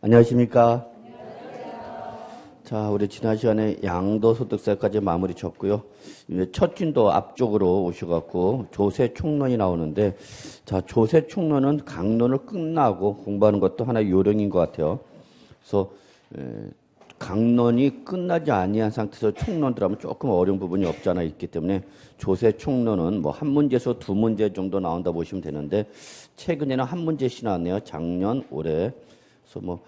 안녕하십니까? 자, 우리 지난 시간에 양도소득세까지 마무리 쳤고요. 이제 첫 진도 앞쪽으로 오셔갖고 조세총론이 나오는데, 자, 조세총론은 강론을 끝나고 공부하는 것도 하나의 요령인 것 같아요. 그래서 강론이 끝나지 아니한 상태에서 총론 들어가면 조금 어려운 부분이 없지 않아 있기 때문에 조세총론은 뭐 한 문제에서 두 문제 정도 나온다 보시면 되는데, 최근에는 한 문제씩 나왔네요. 작년, 올해. 그래서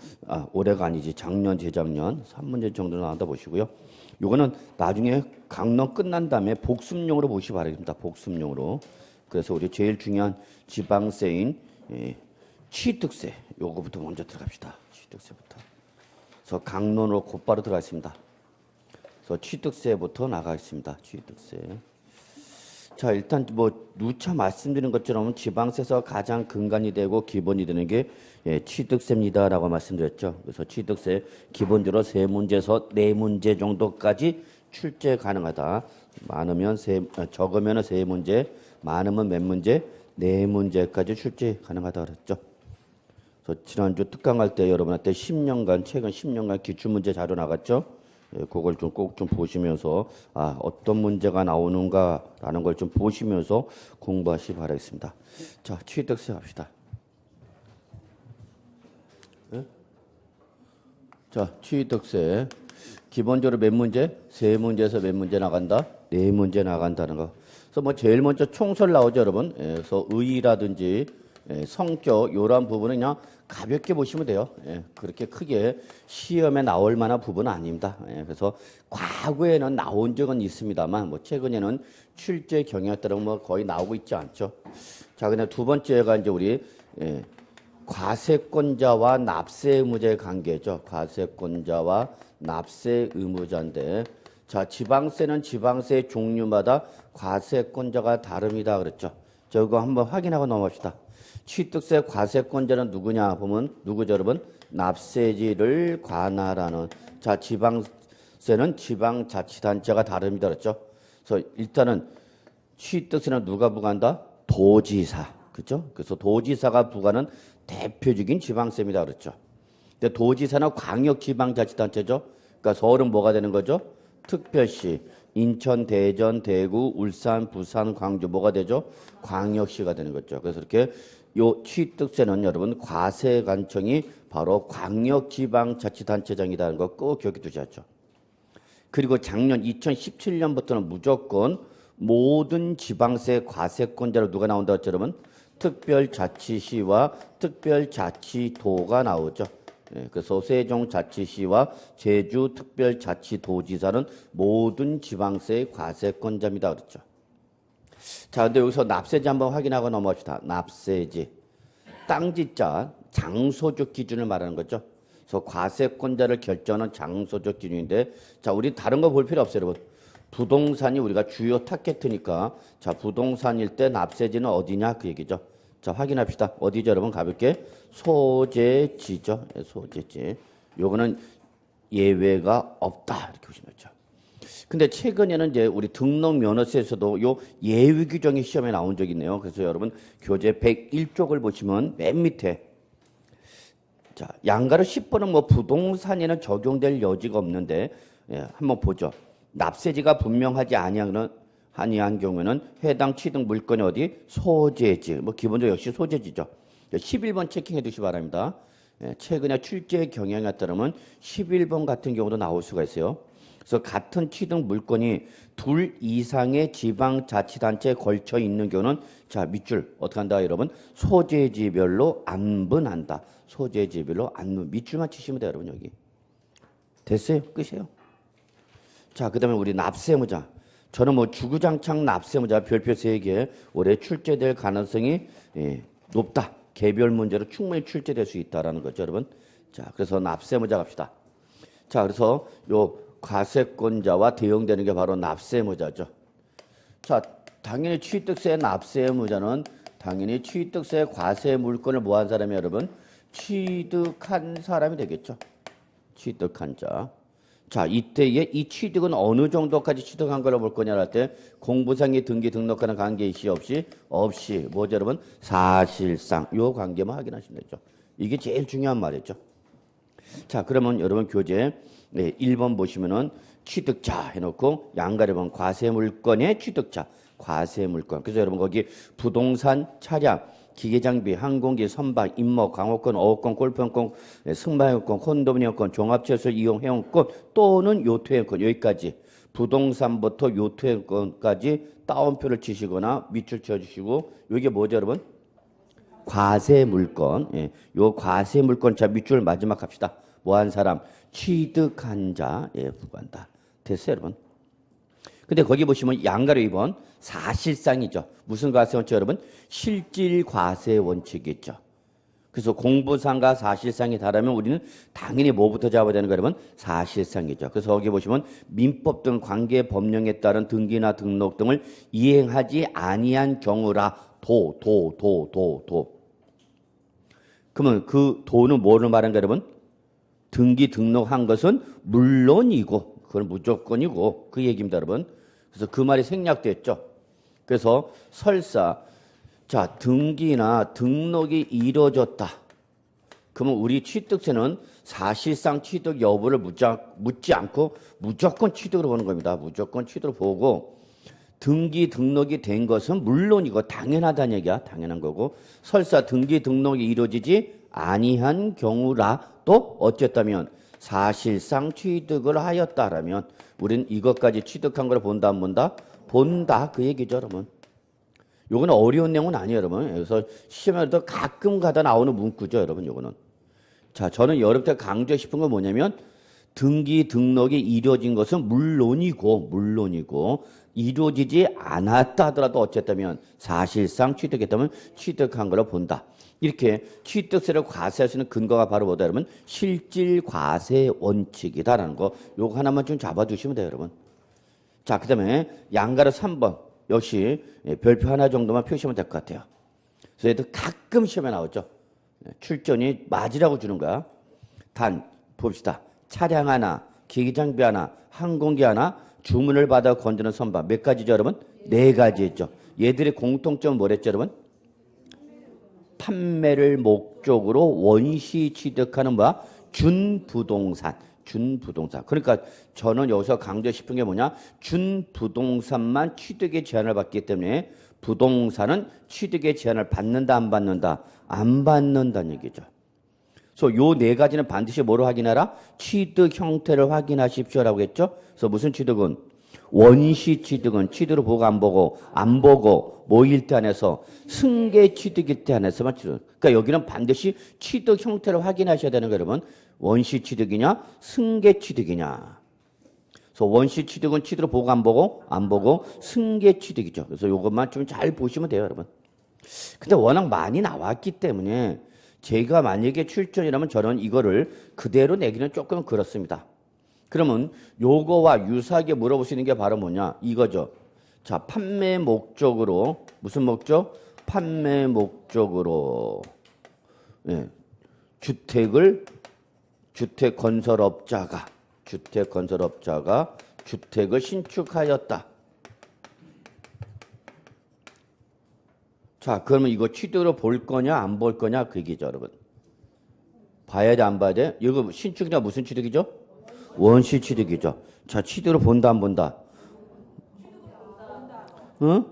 올해가 아니지 작년, 재작년 3문제 정도 나온다 보시고요. 요거는 나중에 강론 끝난 다음에 복습용으로 보시기 바랍니다. 복습용으로. 그래서 우리 제일 중요한 지방세인 취득세 요거부터 먼저 들어갑시다. 취득세부터. 그래서 강론으로 곧바로 들어가겠습니다. 그래서 취득세부터 나가겠습니다. 취득세. 자, 일단 누차 말씀드린 것처럼 지방세에서 가장 근간이 되고 기본이 되는 게 취득세입니다라고 말씀드렸죠. 그래서 취득세 기본적으로 3문제에서 4문제 정도까지 출제 가능하다. 적으면 3문제, 많으면 몇 문제? 4문제까지 출제 가능하다 그랬죠. 그래서 지난주 특강할 때 여러분한테 최근 10년간 기출문제 자료 나갔죠. 그걸 꼭 좀 보시면서 어떤 문제가 나오는가라는 걸 좀 보시면서 공부하시기 바라겠습니다. 자, 취득세 합시다. 자, 취득세 기본적으로 몇 문제? 3문제에서 몇 문제 나간다? 4문제 나간다는 거. 그래서 제일 먼저 총설 나오죠, 여러분. 그래서 의의라든지 성격 이런 부분은 그냥 가볍게 보시면 돼요. 그렇게 크게 시험에 나올 만한 부분은 아닙니다. 그래서 과거에는 나온 적은 있습니다만 최근에는 출제 경향에 따라 거의 나오고 있지 않죠. 자, 근데 두 번째가 이제 우리 과세권자와 납세 의무자의 관계죠. 과세권자와 납세 의무자인데, 자, 지방세는 지방세 종류마다 과세권자가 다릅니다. 그랬죠. 자, 이거 한번 확인하고 넘어갑시다. 취득세 과세권자는 누구냐 보면 누구죠, 여러분? 납세지를 관할하는. 자, 지방세는 지방자치단체가 다릅니다. 그렇죠? 그래서 일단은 취득세는 누가 부과한다? 도지사. 그렇죠? 그래서 도지사가 부과하는 대표적인 지방세입니다. 그렇죠? 근데 도지사는 광역지방자치단체죠. 그러니까 서울은 뭐가 되는 거죠? 특별시. 인천, 대전, 대구, 울산, 부산, 광주 뭐가 되죠? 광역시가 되는 거죠. 그래서 이렇게 요 취득세는 여러분 과세관청이 바로 광역지방자치단체장이라는 거 꼭 기억해 두셔야죠. 그리고 작년 2017년부터는 무조건 모든 지방세 과세권자로 누가 나온다 했죠, 여러분? 특별자치시와 특별자치도가 나오죠. 그래서 세종자치시와 제주특별자치도지사는 모든 지방세의 과세권자입니다. 그렇죠. 자, 근데 여기서 납세지 한번 확인하고 넘어갑시다. 납세지. 땅지자, 장소적 기준을 말하는 거죠. 그래서 과세권자를 결정하는 장소적 기준인데, 자, 우리 다른 거 볼 필요 없어요, 여러분. 부동산이 우리가 주요 타겟이니까, 자, 부동산일 때 납세지는 어디냐? 그 얘기죠. 자, 확인합시다. 어디죠, 여러분? 가볍게. 소재지죠. 소재지. 요거는 예외가 없다. 이렇게 보시면 되죠. 근데 최근에는 이제 우리 등록면허세에서도 요 예외 규정이 시험에 나온 적이 있네요. 그래서 여러분 교재 101쪽을 보시면 맨 밑에 자, 양가로 10번은 부동산에는 적용될 여지가 없는데 한번 보죠. 납세지가 분명하지 아니한 경우에는 해당 취득 물건이 어디? 소재지. 기본적으로 역시 소재지죠. 11번 체킹해 두시기 바랍니다. 최근에 출제 경향에 따르면 11번 같은 경우도 나올 수가 있어요. 그래서 같은 취득 물건이 둘 이상의 지방자치단체에 걸쳐 있는 경우는 자, 밑줄 어떻게 한다, 여러분? 소재지별로 안분한다. 소재지별로 안분. 밑줄만 치시면 돼요, 여러분. 여기. 됐어요? 끝이에요. 자, 그 다음에 우리 납세무자. 저는 주구장창 납세무자 별표 3개 올해 출제될 가능성이 높다. 개별 문제로 충분히 출제될 수 있다라는 거죠, 여러분. 자, 그래서 납세무자 갑시다. 자, 그래서 요 과세권자와 대응되는 게 바로 납세무자죠. 자, 당연히 취득세 납세무자는 당연히 취득세 과세 물건을 뭐한 사람이 여러분? 취득한 사람이 되겠죠. 취득한 자. 자, 이때에 이 취득은 어느 정도까지 취득한 걸로 볼 거냐 할 때 공부상의 등기 등록하는 관계 이시 없이 뭐죠, 여러분? 사실상 요 관계만 확인하시면 되죠. 이게 제일 중요한 말이죠. 자, 그러면 여러분 교재 1번 보시면은 취득자 해놓고 양가를 보면 과세물건의 취득자, 과세물건. 그래서 여러분 거기 부동산, 차량, 기계장비, 항공기, 선박, 임목, 강호권, 어업권, 골프권, 승마회원권, 콘도미니엄권, 종합시설 이용회원권 또는 요트회원권 여기까지 부동산부터 요트회원권까지 따옴표를 치시거나 밑줄 쳐주시고 이게 뭐죠 여러분? 과세물건. 예, 요 과세물건 자 밑줄 마지막 합시다. 뭐 한 사람? 취득한 자. 예, 부과한다. 됐어요 여러분? 근데 거기 보시면 양가로 2번 사실상이죠. 무슨 과세 원칙 여러분? 실질 과세 원칙이 있죠. 그래서 공부상과 사실상이 다르면 우리는 당연히 뭐부터 잡아야 되는 거 여러분? 사실상이죠. 그래서 거기 보시면 민법 등 관계 법령에 따른 등기나 등록 등을 이행하지 아니한 경우라 도. 그러면 그 도는 뭐를 말하는가 여러분? 등기 등록한 것은 물론이고 그건 무조건이고 그 얘기입니다 여러분. 그래서 그 말이 생략됐죠. 그래서 설사 자 등기나 등록이 이루어졌다. 그러면 우리 취득세는 사실상 취득 여부를 묻지 않고 무조건 취득으로 보는 겁니다. 무조건 취득으로 보고 등기 등록이 된 것은 물론이고 당연하다는 얘기야. 당연한 거고 설사 등기 등록이 이루어지지 아니한 경우라 또 어쨌다면 사실상 취득을 하였다라면 우리는 이것까지 취득한 걸 본다 안 본다? 본다 그 얘기죠 여러분. 요거는 어려운 내용은 아니에요 여러분. 그래서 시험에도 가끔 가다 나오는 문구죠 여러분. 요거는 자 저는 여러분한테 강조하고 싶은 건 뭐냐면 등기 등록이 이루어진 것은 물론이고 이루어지지 않았다 하더라도 어쨌다면 사실상 취득했다면 취득한 걸로 본다. 이렇게 취득세를 과세할 수 있는 근거가 바로 뭐다 여러분? 실질 과세 원칙이다라는 거 요거 하나만 좀 잡아두시면 돼요 여러분. 자 그다음에 양가로 3번 역시 별표 하나 정도만 표시하면 될 것 같아요. 그래서 얘도 가끔 시험에 나오죠. 출전이 맞으라고 주는 거야. 단 봅시다. 차량 하나, 기기장비 하나, 항공기 하나 주문을 받아 건드는 선박 몇 가지죠 여러분? 4가지 있죠. 얘들의 공통점은 뭐랬죠 여러분? 판매를 목적으로 원시 취득하는 뭐야? 준부동산. 그러니까 저는 여기서 강조 싶은 게 뭐냐? 준부동산만 취득의 제한을 받기 때문에 부동산은 취득의 제한을 받는다 안 받는다? 안 받는다는 얘기죠. 그래서 요 4가지는 반드시 뭐로 확인하라? 취득 형태를 확인하십시오라고 했죠. 그래서 무슨 취득은? 원시 취득은 취득을 보고 안 보고 뭐일 때 안에서 승계 취득일 때 안에서만 취득. 그러니까 여기는 반드시 취득 형태를 확인하셔야 되는 거예요, 여러분. 원시 취득이냐, 승계 취득이냐. 그래서 원시 취득은 취득을 보고 안 보고 승계 취득이죠. 그래서 이것만 좀 잘 보시면 돼요, 여러분. 근데 워낙 많이 나왔기 때문에 제가 만약에 출전이라면 저는 이거를 그대로 내기는 조금 그렇습니다. 그러면 요거와 유사하게 물어볼 수 있는 게 바로 뭐냐? 이거죠. 자, 판매 목적으로 무슨 목적? 판매 목적으로 주택 건설업자가 주택을 신축하였다. 자, 그러면 이거 취득으로 볼 거냐 안 볼 거냐 그 얘기죠, 여러분. 봐야 돼 안 봐야 돼? 이거 신축이냐 무슨 취득이죠? 원시 취득이죠. 자, 취득으로 본다 안 본다? 응?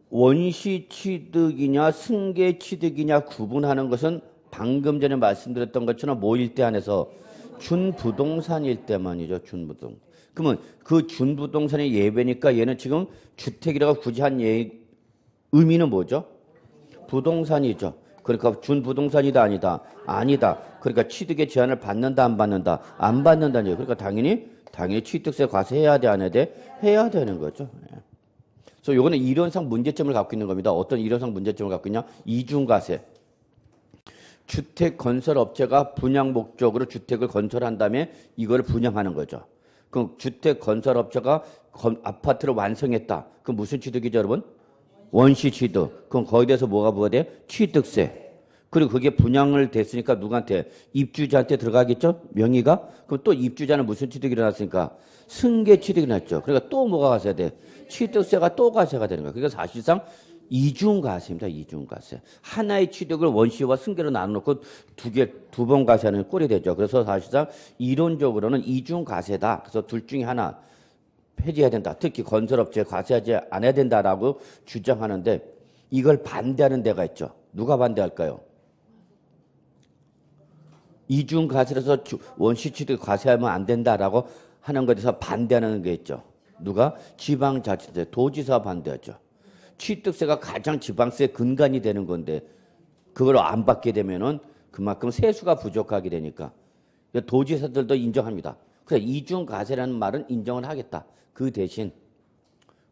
원시 취득이냐 승계 취득이냐 구분하는 것은 방금 전에 말씀드렸던 것처럼 뭐일 때 안에서 준부동산일 때만이죠. 준부동산. 그러면 그 준부동산의 예배니까 얘는 지금 주택이라고 굳이 한 의미는 뭐죠? 부동산이죠. 그러니까 준부동산이다 아니다? 아니다. 그러니까 취득의 제한을 받는다 안 받는다? 안 받는다는 얘기예요. 그러니까 당연히 취득세 과세해야 돼 안 해야 돼? 해야 되는 거죠. 그래서 요거는 이론상 문제점을 갖고 있는 겁니다. 어떤 이론상 문제점을 갖고 있냐? 이중과세. 주택 건설 업체가 분양 목적으로 주택을 건설한 다음에 이걸 분양하는 거죠. 그럼 주택 건설 업체가 아파트를 완성했다. 그럼 무슨 취득이죠, 여러분? 원시 취득. 그럼 거기에 대해서 뭐가 부과돼? 취득세. 그리고 그게 분양을 됐으니까 누구한테? 입주자한테 들어가겠죠? 명의가? 그럼 또 입주자는 무슨 취득이 일어났으니까? 승계 취득이 났죠. 그러니까 또 뭐가 가세가 돼? 취득세가 또 과세가 되는 거야. 그러니까 사실상 이중과세입니다. 이중과세. 하나의 취득을 원시와 승계로 나눠놓고 두 번 과세하는 꼴이 되죠. 그래서 사실상 이론적으로는 이중과세다. 그래서 둘 중에 하나 폐지해야 된다. 특히 건설업체에 과세하지 않아야 된다라고 주장하는데 이걸 반대하는 데가 있죠. 누가 반대할까요? 이중과세라서 원시 취득 과세하면 안 된다라고 하는 것에 대해서 반대하는 게 있죠. 누가? 지방자치제, 도지사가 반대하죠. 취득세가 가장 지방세 근간이 되는 건데 그걸 안 받게 되면은 그만큼 세수가 부족하게 되니까 도지사들도 인정합니다. 그래서 이중과세라는 말은 인정을 하겠다. 그 대신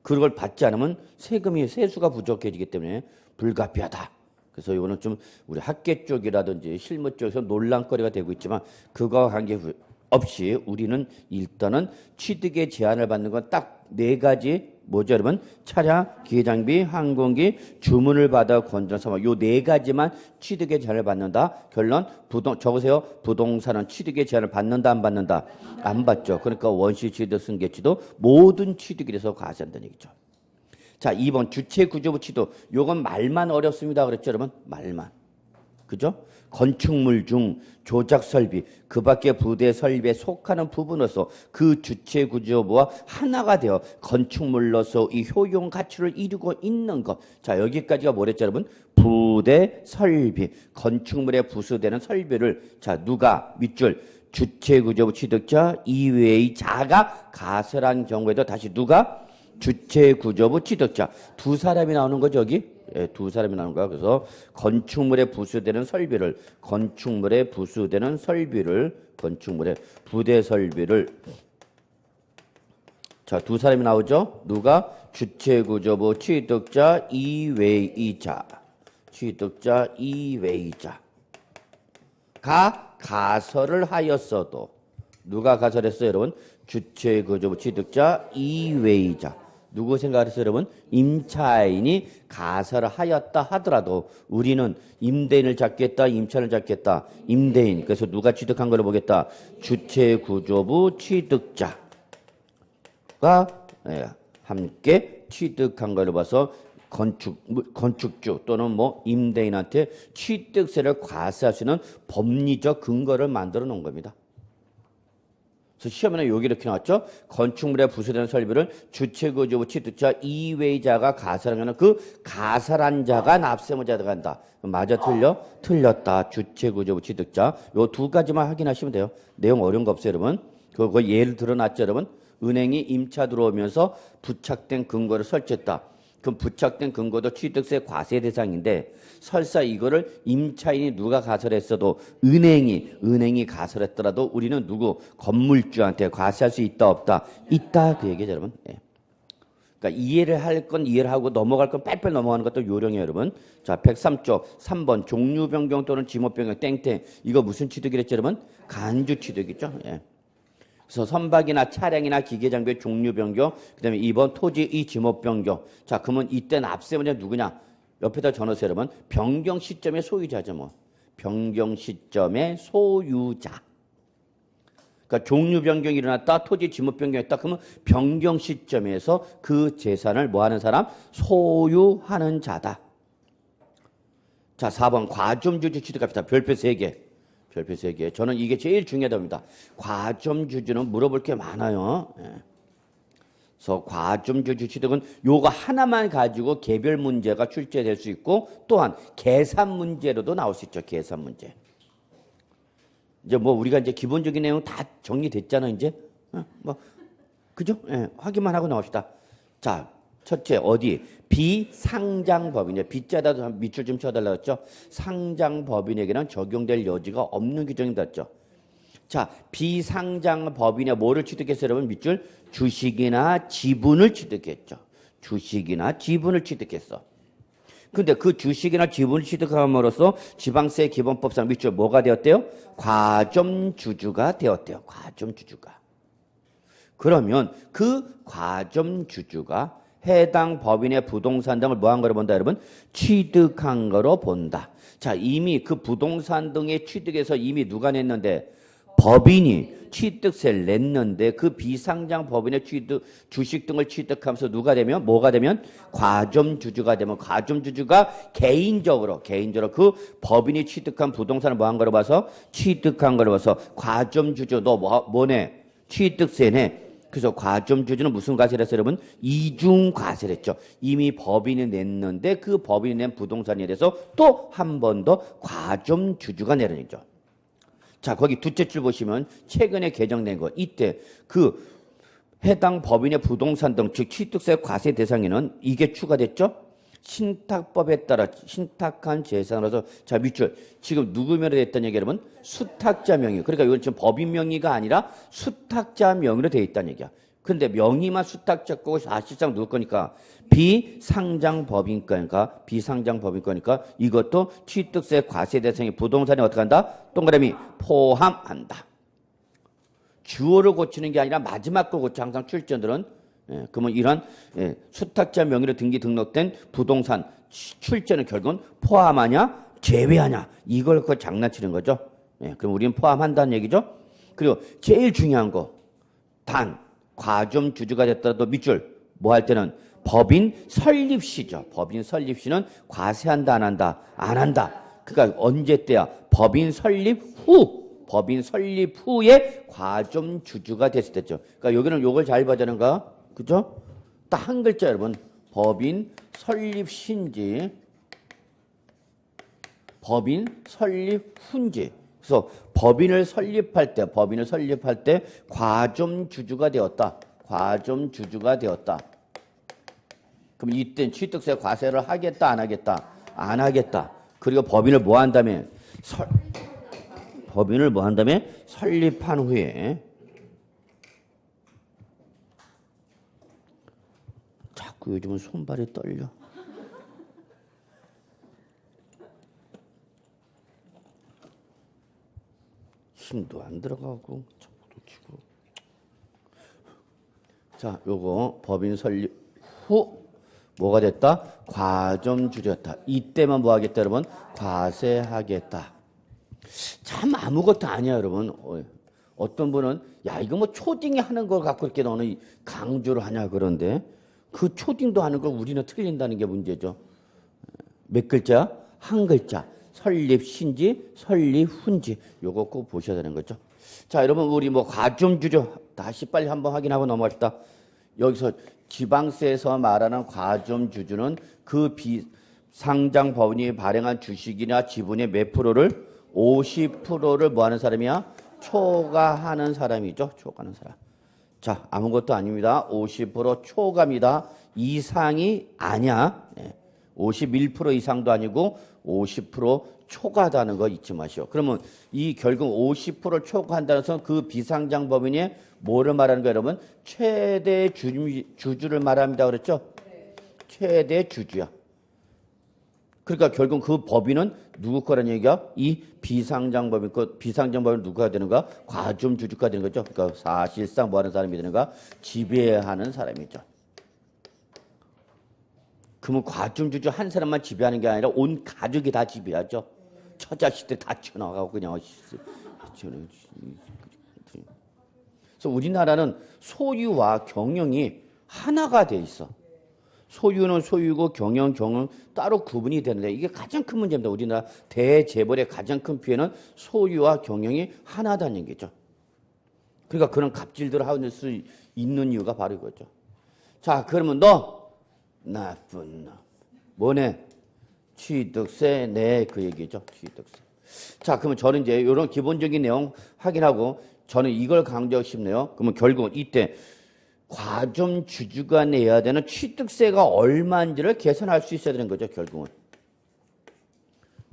그걸 받지 않으면 세수가 부족해지기 때문에 불가피하다. 그래서 이거는 좀 우리 학계 쪽이라든지 실무 쪽에서 논란거리가 되고 있지만 그거와 관계없이 우리는 일단은 취득의 제한을 받는 건 딱 네 가지 뭐죠 여러분? 차량, 기계장비, 항공기, 주문을 받아 건전 사업 요 네 가지만 취득의 제한을 받는다. 결론 적으세요. 부동산은 취득의 제한을 받는다 안 받는다? 안 받죠. 그러니까 원시 취득 승계치도 모든 취득에 대해서 과세한다는 얘기죠. 자, 2번 주체구조부 취득. 요건 말만 어렵습니다. 그랬죠, 여러분? 말만. 그죠? 건축물 중 조작 설비, 그 밖에 부대 설비에 속하는 부분으로서 그 주체구조부와 하나가 되어 건축물로서 이 효용 가치를 이루고 있는 것. 자, 여기까지가 뭐랬죠, 여러분? 부대 설비, 건축물에 부수되는 설비를 자, 누가 밑줄 주체구조부 취득자 이외의 자가 가설한 경우에도 다시 누가 주체구조부 취득자 두 사람이 나오는 거죠, 여기? 예, 두 사람이 나오는 거야. 그래서 건축물에 부수되는 설비를 건축물에 부대 설비를 자, 두 사람이 나오죠. 누가? 주체구조부 취득자 이외의자가 가설을 하였어도 누가 가설했어요, 여러분? 주체구조부 취득자 이외의자. 누구 생각했어요, 여러분? 임차인이 가설을 하였다 하더라도 우리는 임대인을 잡겠다, 임차인을 잡겠다. 임대인. 그래서 누가 취득한 걸 보겠다. 주체구조부 취득자가 함께 취득한 걸 봐서 건축주 또는 뭐 임대인한테 취득세를 과세할 수 있는 법리적 근거를 만들어 놓은 겁니다. 그래서 시험에는 여기 이렇게 나왔죠. 건축물에 부수되는 설비를 주체구조부 취득자 이외의 자가 가설하면 그 가설한 자가 납세무자가 들어간다. 맞아 틀려? 틀렸다. 주체구조부 취득자. 요 두 가지만 확인하시면 돼요. 내용 어려운 거 없어요, 여러분. 그거 예를 들어놨죠, 여러분. 은행이 임차 들어오면서 부착된 근거를 설치했다. 그럼 부착된 근거도 취득세 과세 대상인데 설사 이거를 임차인이 누가 가설했어도 은행이 가설했더라도 우리는 누구 건물주한테 과세할 수 있다 없다? 있다 그 얘기죠, 여러분. 예. 그러니까 이해를 할 건 이해를 하고 넘어갈 건 빨리빨리 넘어가는 것도 요령이에요, 여러분. 자, 103쪽 3번 종류 변경 또는 지목 변경 땡땡 이거 무슨 취득이랬죠, 여러분? 간주 취득이죠. 예. 그래서 선박이나 차량이나 기계장비의 종류 변경, 그다음에 2번 토지 이 지목 변경. 자, 그러면 이때 납세문제 누구냐? 옆에다 적어놓으세요, 여러분. 변경 시점의 소유자죠, 뭐. 변경 시점의 소유자. 그러니까 종류 변경이 일어났다, 토지 지목 변경했다. 그러면 변경 시점에서 그 재산을 뭐 하는 사람? 소유하는 자다. 자, 4번 과점주주 취득합시다. 별표 3개. 별표 3개. 저는 이게 제일 중요하답니다. 과점주주는 물어볼 게 많아요. 예. 그래서 과점주주 취득은 요거 하나만 가지고 개별 문제가 출제될 수 있고 또한 계산 문제로도 나올 수 있죠. 계산 문제. 이제 뭐 우리가 이제 기본적인 내용 다 정리됐잖아요. 이제 뭐 그죠? 예, 확인만 하고 나옵시다. 자, 첫째 어디? 비상장법인. 빗자다도 밑줄 좀 쳐달라고 했죠. 상장법인에게는 적용될 여지가 없는 규정이다 했죠. 자, 비상장법인에 뭐를 취득했어요, 여러분? 밑줄 주식이나 지분을 취득했죠. 주식이나 지분을 취득했어. 근데 그 주식이나 지분을 취득함으로써 지방세 기본법상 밑줄 뭐가 되었대요? 과점주주가 되었대요. 과점주주가. 그러면 그 과점주주가 해당 법인의 부동산 등을 뭐 한 거로 본다, 여러분? 취득한 거로 본다. 자, 이미 그 부동산 등의 취득에서 이미 누가 냈는데? 법인이 취득세를 냈는데 그 비상장 법인의 주식 등을 취득하면서 누가 되면 뭐가 되면 과점주주가 되면 과점주주가 개인적으로 그 법인이 취득한 부동산을 뭐 한 거로 봐서 취득한 거로 봐서 과점주주 너 뭐네 취득세네. 그래서 과점주주는 무슨 과세를 했어요, 여러분? 이중과세를 했죠. 이미 법인이 냈는데 그 법인이 낸 부동산에 대해서 또 한 번 더 과점주주가 내는 얘기죠. 자, 거기 둘째 줄 보시면 최근에 개정된 거. 이때 그 해당 법인의 부동산 등 즉 취득세 과세 대상에는 이게 추가됐죠. 신탁법에 따라 신탁한 재산으로서 자 밑줄 지금 누구 명의로 됐다는 얘기 여러분? 수탁자 명의. 그러니까 이건 지금 법인 명의가 아니라 수탁자 명의로 돼 있다는 얘기야. 근데 명의만 수탁자 거고 사실상 누구 거니까 비상장 법인 거니까 비상장 법인 거니까 이것도 취득세 과세 대상의 부동산에 어떻게 한다? 동그라미 포함한다. 주어를 고치는 게 아니라 마지막 거 고쳐 항상 출전들은 그러면 이런 수탁자 명의로 등록된 부동산 출전은 결국은 포함하냐 제외하냐 이걸 그 장난치는 거죠. 그럼 우리는 포함한다는 얘기죠. 그리고 제일 중요한 거 단 과점주주가 됐더라도 밑줄 뭐 할 때는 법인 설립시죠. 법인 설립시는 과세한다 안 한다? 안 한다. 그러니까 언제 때야? 법인 설립 후에 과점주주가 됐을 때죠. 그러니까 여기는 요걸 잘 봐야 되는 거 그죠? 딱 한 글자 여러분. 법인 설립시인지 법인 설립 후인지. 그래서 법인을 설립할 때 과점주주가 되었다. 과점주주가 되었다. 그럼 이때 취득세 과세를 하겠다 안 하겠다? 안 하겠다. 그리고 법인을 뭐 한 다음에 설립한 후에 자꾸 요즘은 손발이 떨려. 힘도 안 들어가고 자꾸 치고. 자, 요거 법인 설립 후 뭐가 됐다? 과점주주였다. 이때만 뭐 하겠다 여러분? 과세하겠다. 참 아무것도 아니야 여러분. 어떤 분은 야 이거 뭐 초딩이 하는 걸 갖고 이렇게 너는 강조를 하냐 그런데 그 초딩도 하는 걸 우리는 틀린다는 게 문제죠. 몇 글자? 한 글자. 설립신지 설립훈지 요거 꼭 보셔야 되는 거죠. 자 여러분 우리 뭐 과점주주 다시 빨리 한번 확인하고 넘어갑시다. 여기서 지방세에서 말하는 과점주주는 그 비상장 법인이 발행한 주식이나 지분의 몇 프로를 50%를 뭐 하는 사람이야? 초과하는 사람이죠. 초과하는 사람. 자 아무것도 아닙니다. 50% 초과입니다. 이상이 아니야. 51% 이상도 아니고 50% 초과하다는 거 잊지 마시오. 그러면 이 결국 50% 초과한다는 것은 그 비상장 법인이 뭐를 말하는 거예요, 여러분? 최대 주주를 말합니다. 그랬죠? 네. 최대 주주야. 그러니까 결국 그 법인은 누구 거라는 얘기야? 이 비상장 법인 거, 비상장 법인 누가 되는가? 과점주주가 되는 거죠. 그러니까 사실상 뭐 하는 사람이 되는가? 지배하는 사람이죠. 그러면 과점주주 한 사람만 지배하는 게 아니라 온 가족이 다 지배하죠. 처자식들 다 쳐나가고 그냥. 그래서 우리나라는 소유와 경영이 하나가 돼 있어. 소유는 소유고 경영은 따로 구분이 되는데 이게 가장 큰 문제입니다. 우리나라 대재벌의 가장 큰 피해는 소유와 경영이 하나다는 얘기죠. 그러니까 그런 갑질들을 할 수 있는 이유가 바로 이거죠. 자, 그러면 너 나쁜 놈. 뭐네? 취득세 내 그 얘기죠. 취득세. 자, 그러면 저는 이제 이런 기본적인 내용 확인하고 저는 이걸 강조하고 싶네요. 그러면 결국은 이때 과점주주가 내야 되는 취득세가 얼마인지를 계산할 수 있어야 되는 거죠. 결국은.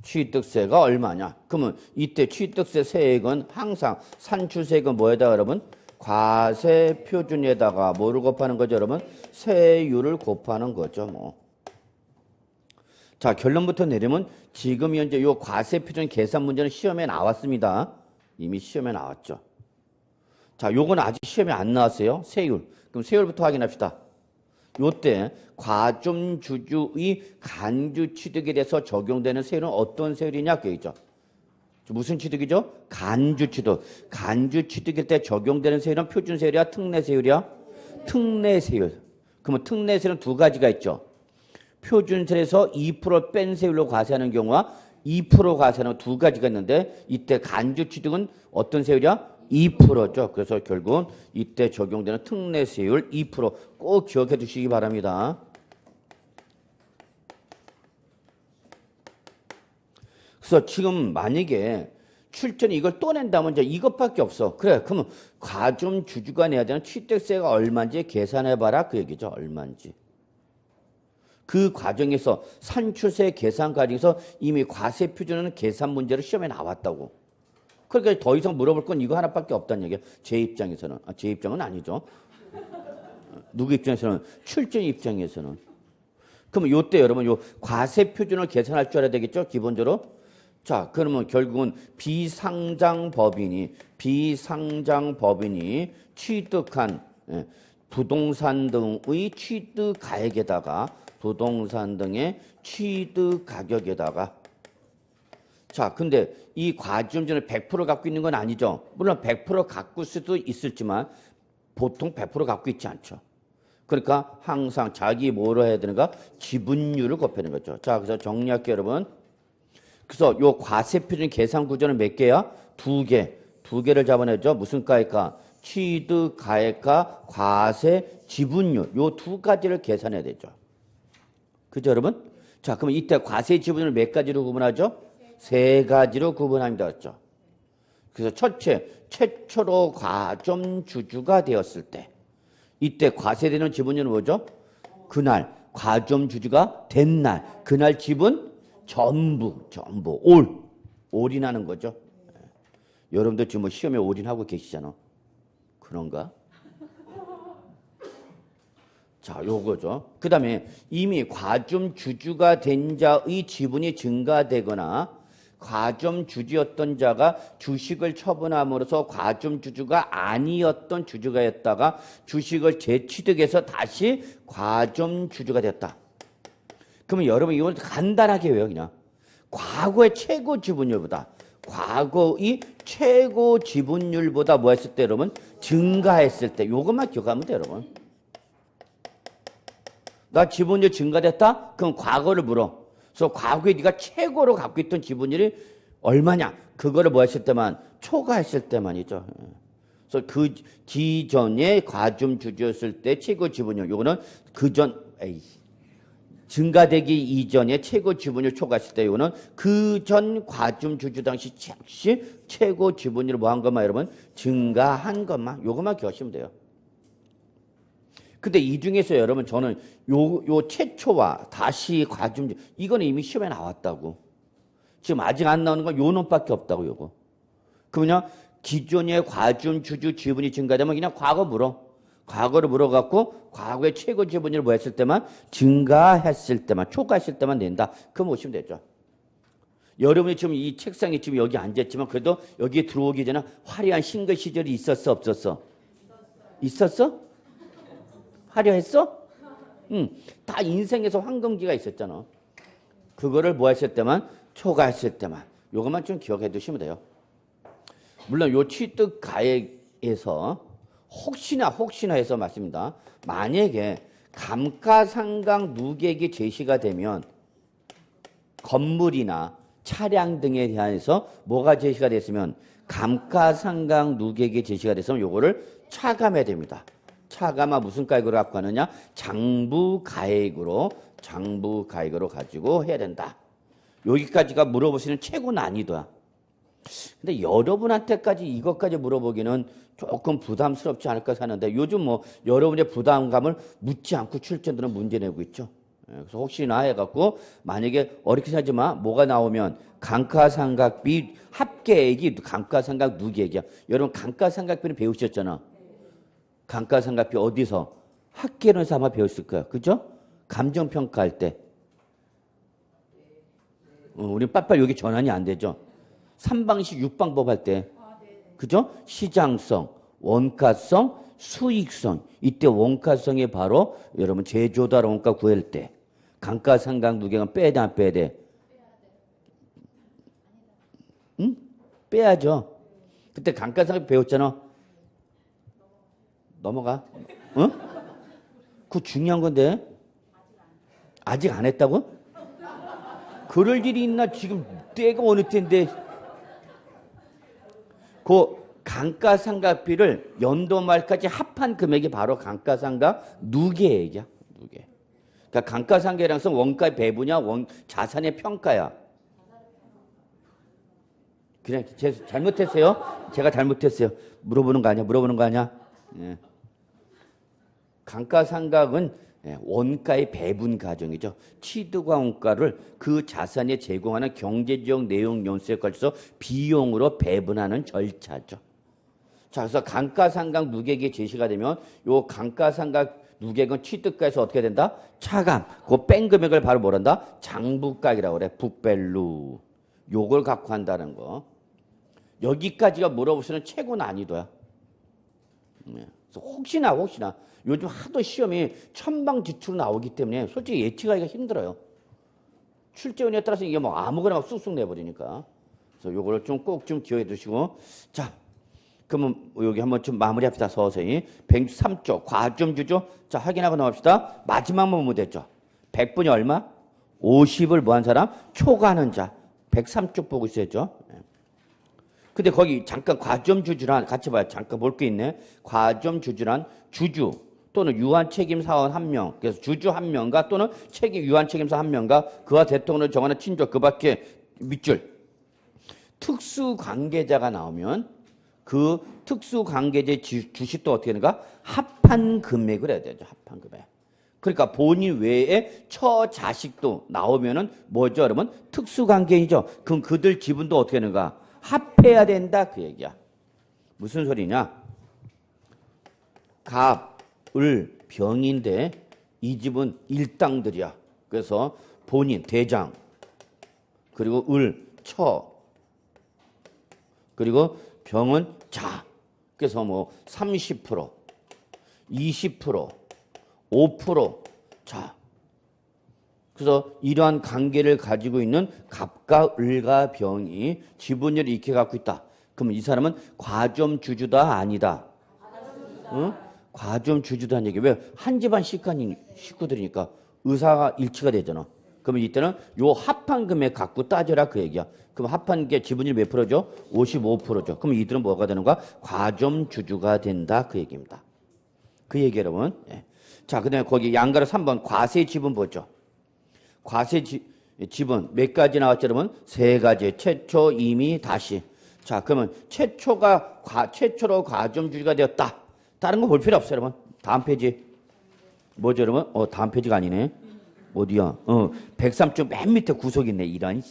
취득세가 얼마냐. 그러면 이때 취득세 세액은 항상 산출세액은 뭐에다가 여러분? 과세 표준에다가 뭐를 곱하는 거죠, 여러분? 세율을 곱하는 거죠, 뭐. 자, 결론부터 내리면 지금 현재 요 과세 표준 계산 문제는 시험에 나왔습니다. 이미 시험에 나왔죠. 자, 요건 아직 시험에 안 나왔어요. 세율. 그럼 세율부터 확인합시다. 요때 과점주주의 간주 취득에 대해서 적용되는 세율은 어떤 세율이냐, 그 얘기죠. 무슨 취득이죠? 간주 취득. 간주 취득일 때 적용되는 세율은 표준 세율이야, 특례 세율이야? 특례 세율. 그러면 특례 세율은 두 가지가 있죠. 표준 세율에서 2% 뺀 세율로 과세하는 경우와 2% 과세하는 두 가지가 있는데 이때 간주 취득은 어떤 세율이야? 2%죠. 그래서 결국은 이때 적용되는 특례 세율 2%꼭 기억해 두시기 바랍니다. 그래서 지금 만약에 출전이 이걸 또 낸다면 이제 이것밖에 없어. 그래, 그러면 과점 주주가 내야 되는 취득세가 얼마인지 계산해봐라. 그 얘기죠. 얼마인지. 그 과정에서 산출세 계산 과정에서 이미 과세 표준은 계산 문제로 시험에 나왔다고. 그러니까 더 이상 물어볼 건 이거 하나밖에 없다는 얘기야. 제 입장에서는. 제 입장은 아니죠. 누구 입장에서는? 출전 입장에서는. 그러면 요때 여러분 요 과세 표준을 계산할 줄 알아야 되겠죠? 기본적으로. 자, 그러면 결국은 비상장 법인이 취득한 부동산 등의 취득가액에다가 부동산 등의 취득가격에다가 자, 근데 이 과지점주는 100% 갖고 있는 건 아니죠. 물론 100% 갖고 있을 수도 있을지만 보통 100% 갖고 있지 않죠. 그러니까 항상 자기 뭐로 해야 되는가? 지분율을 곱하는 거죠. 자, 그래서 정리할게요, 여러분. 그래서 요 과세 표준 계산 구조는 몇 개야? 두 개. 두 개를 잡아내죠. 무슨 가액과? 취득 가액과 과세 지분율. 요 두 가지를 계산해야 되죠. 그죠, 여러분? 자, 그러면 이때 과세 지분율을 몇 가지로 구분하죠? 세 가지로 구분합니다. 그렇죠? 그래서 첫째, 최초로 과점 주주가 되었을 때 이때 과세되는 지분율은 뭐죠? 그날 과점 주주가 된 날, 그날 지분 전부 올인하는 거죠. 여러분들 지금 뭐 시험에 올인하고 계시잖아. 그런가? 자, 요거죠. 그 다음에 이미 과점 주주가 된 자의 지분이 증가되거나 과점 주주였던 자가 주식을 처분함으로써 과점 주주가 아니었던 주주가였다가 주식을 재취득해서 다시 과점 주주가 됐다. 그러면 여러분 이걸 간단하게 외워 그냥. 과거의 최고 지분율보다 과거의 최고 지분율보다 뭐 했을 때 여러분? 증가했을 때 요것만 기억하면 돼요 여러분. 나 지분율 증가됐다? 그럼 과거를 물어. 그래서 과거에 네가 최고로 갖고 있던 지분율이 얼마냐? 그거를 뭐 했을 때만? 초과했을 때만이죠. 그래서 그 기존에 과점 주주였을 때 최고 지분율. 요거는 그전 증가되기 이전에 최고 지분율 초과했을 때 요거는 그전 과점 주주 당시 최고 지분율을 뭐 한 것만 여러분? 증가한 것만. 요것만 기억하시면 돼요. 근데 이 중에서 여러분 저는 요 최초와 다시 과점 이거는 이미 시험에 나왔다고. 지금 아직 안 나오는 건 요 놈밖에 없다고 요거. 그러면 기존의 과점 주주 지분이 증가되면 그냥 과거 물어. 과거를 물어갖고 과거의 최고 지분율을 뭐 했을 때만 증가했을 때만 초과했을 때만 낸다. 그럼 보시면 되죠. 여러분이 지금 이 책상에 지금 여기 앉았지만 그래도 여기에 들어오기 전에 화려한 싱글 시절이 있었어 없었어? 있었어? 화려했어? 응. 다 인생에서 황금기가 있었잖아. 그거를 뭐 했을 때만? 초과했을 때만. 요것만 좀 기억해 두시면 돼요. 물론 요 취득 가액에서 혹시나 해서 말씀입니다. 만약에 감가상각 누계액이 제시가 되면 건물이나 차량 등에 대해서 뭐가 제시가 됐으면 감가상각 누계액이 제시가 됐으면 요거를 차감해야 됩니다. 차감아 무슨 가액으로 갖고 가느냐? 장부가액으로 가지고 해야 된다. 여기까지가 물어보시는 최고 난이도야. 근데 여러분한테까지 이것까지 물어보기는 조금 부담스럽지 않을까 하는데 요즘 뭐 여러분의 부담감을 묻지 않고 출전들은 문제 내고 있죠. 그래서 혹시나 해갖고 만약에 어렵게 하지 마. 뭐가 나오면 감가상각비 합계액이 감가상각 누계액이야. 여러분 감가상각비는 배우셨잖아. 감가상각비 어디서? 학계론에서 아마 배웠을 거야. 그죠? 감정평가할 때. 우리 빠빨 여기 전환이 안 되죠? 3방식 6방법 할 때. 그죠? 시장성, 원가성, 수익성. 이때 원가성이 바로 여러분 제조달 원가 구할 때. 감가상각 누계액은 빼야 돼, 안 빼야 돼? 응? 빼야죠. 그때 감가상각 배웠잖아. 넘어가. 어? 그거 중요한 건데. 아직 안 했다고? 그럴 일이 있나? 지금 때가 어느 때인데. 그 감가상각비를 연도 말까지 합한 금액이 바로 감가상각 누계액이야. 누계. 그러니까 감가상각이라는 것은 원가의 배분이야, 자산의 평가야. 그냥 잘못했어요. 제가 잘못했어요. 물어보는 거 아니야? 물어보는 거 아니야? 예. 감가상각은 원가의 배분 과정이죠. 취득과 원가를 그 자산에 제공하는 경제적 내용 연수에 걸쳐서 비용으로 배분하는 절차죠. 자, 그래서 감가상각 누계액이 제시가 되면 요 감가상각 누계액은 취득가에서 어떻게 된다? 차감. 그 뺀 금액을 바로 뭐란다? 장부가액이라고 그래. 북밸류. 요걸 갖고 한다는 거. 여기까지가 물어보시는 최고 난이도야. 혹시나 요즘 하도 시험이 천방지축으로 나오기 때문에 솔직히 예측하기가 힘들어요. 출제운에 따라서 이게 뭐 아무거나 막 쑥쑥 내버리니까. 그래서 요거를 좀 꼭 좀 기억해 두시고. 자, 그러면 여기 한번 좀 마무리합시다. 서서히. 163조 과점주죠. 자, 확인하고 넘어갑시다. 마지막만 보면 됐죠. 100분이 얼마? 50을 뭐 한 사람? 초과하는 자. 103쪽 보고 있어야죠. 근데 거기 잠깐 과점주주란 같이 봐요. 잠깐 볼 게 있네. 과점주주란 주주 또는 유한책임사원 1명. 그래서 주주 1명과 또는 유한책임사 1명과 그와 대통령을 정하는 친족 그 밖에 밑줄. 특수관계자가 나오면 그 특수관계자의 주식도 어떻게 되는가? 합한 금액을 해야 되죠. 합한 금액. 그러니까 본인 외에 처자식도 나오면은 뭐죠, 여러분? 특수관계이죠. 그럼 그들 지분도 어떻게 되는가? 합해야 된다 그 얘기야. 무슨 소리냐? 갑, 을, 병인데 이 집은 일당들이야. 그래서 본인, 대장, 그리고 을, 처, 그리고 병은 자. 그래서 뭐 30%, 20%, 5%. 자. 그래서 이러한 관계를 가지고 있는 갑과 을과 병이 지분율을 이렇게 갖고 있다. 그럼 이 사람은 과점주주다 아니다? 응? 과점주주다는 얘기. 왜? 한 집안 식구들이니까 의사가 일치가 되잖아. 그러면 이때는 요 합한 금액 갖고 따져라 그 얘기야. 그럼 합한 게 지분율 몇 프로죠? 55%죠. 그럼 이들은 뭐가 되는가? 과점주주가 된다 그 얘기입니다. 그 얘기 여러분. 예. 자, 그 다음에 거기 양가로 3번 과세 지분 보죠. 과세 지분 몇 가지 나왔죠, 여러분? 세 가지. 최초, 이미, 다시. 자, 그러면 최초로 과점주주가 되었다. 다른 거 볼 필요 없어요, 여러분. 다음 페이지. 뭐죠, 여러분? 다음 페이지가 아니네. 어디야? 103쪽 맨 밑에 구석이 있네. 이런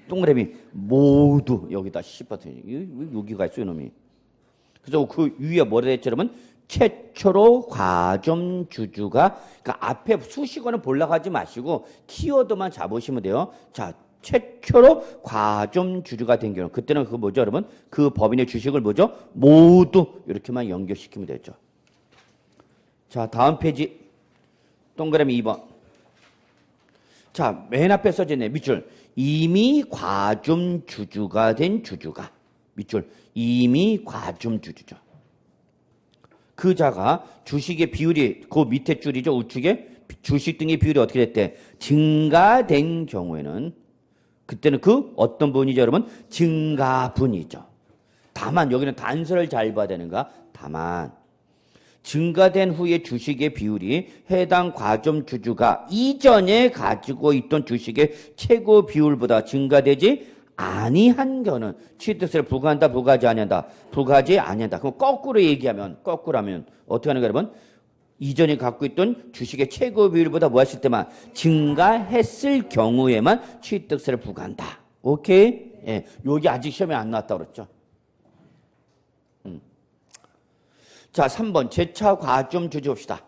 동그라미 모두 여기다 씹어서 여기가 있어요, 이놈이. 그래서 그 위에 뭐라 했죠, 여러분? 최초로 과점주주가, 그러니까 앞에 수식어는 볼락하지 마시고 키워드만 잡으시면 돼요. 자, 최초로 과점주주가 된 경우 그때는 그 뭐죠, 여러분? 그 법인의 주식을 뭐죠? 모두 이렇게만 연결시키면 되죠. 자, 다음 페이지 동그라미 2번. 자, 맨 앞에 써졌네. 밑줄. 이미 과점주주가 된 주주가. 밑줄. 이미 과점주주죠. 그 자가 주식의 비율이 그 밑에 줄이죠. 우측에 주식 등의 비율이 어떻게 됐대? 증가된 경우에는 그때는 그 어떤 분이죠, 여러분? 증가분이죠. 다만 여기는 단서를 잘 봐야 되는가? 다만 증가된 후에 주식의 비율이 해당 과점주주가 이전에 가지고 있던 주식의 최고 비율보다 증가되지 아니한 경우는 취득세를 부과한다, 부과하지 아니한다, 부과하지 아니한다. 그럼 거꾸로 얘기하면, 거꾸로하면 어떻게 하는 거야, 여러분? 이전에 갖고 있던 주식의 최고 비율보다 뭐 했을 때만 증가했을 경우에만 취득세를 부과한다. 오케이? 예, 여기 아직 시험에 안 나왔다고 그랬죠. 자, 3번 재차 과점주주 봅시다.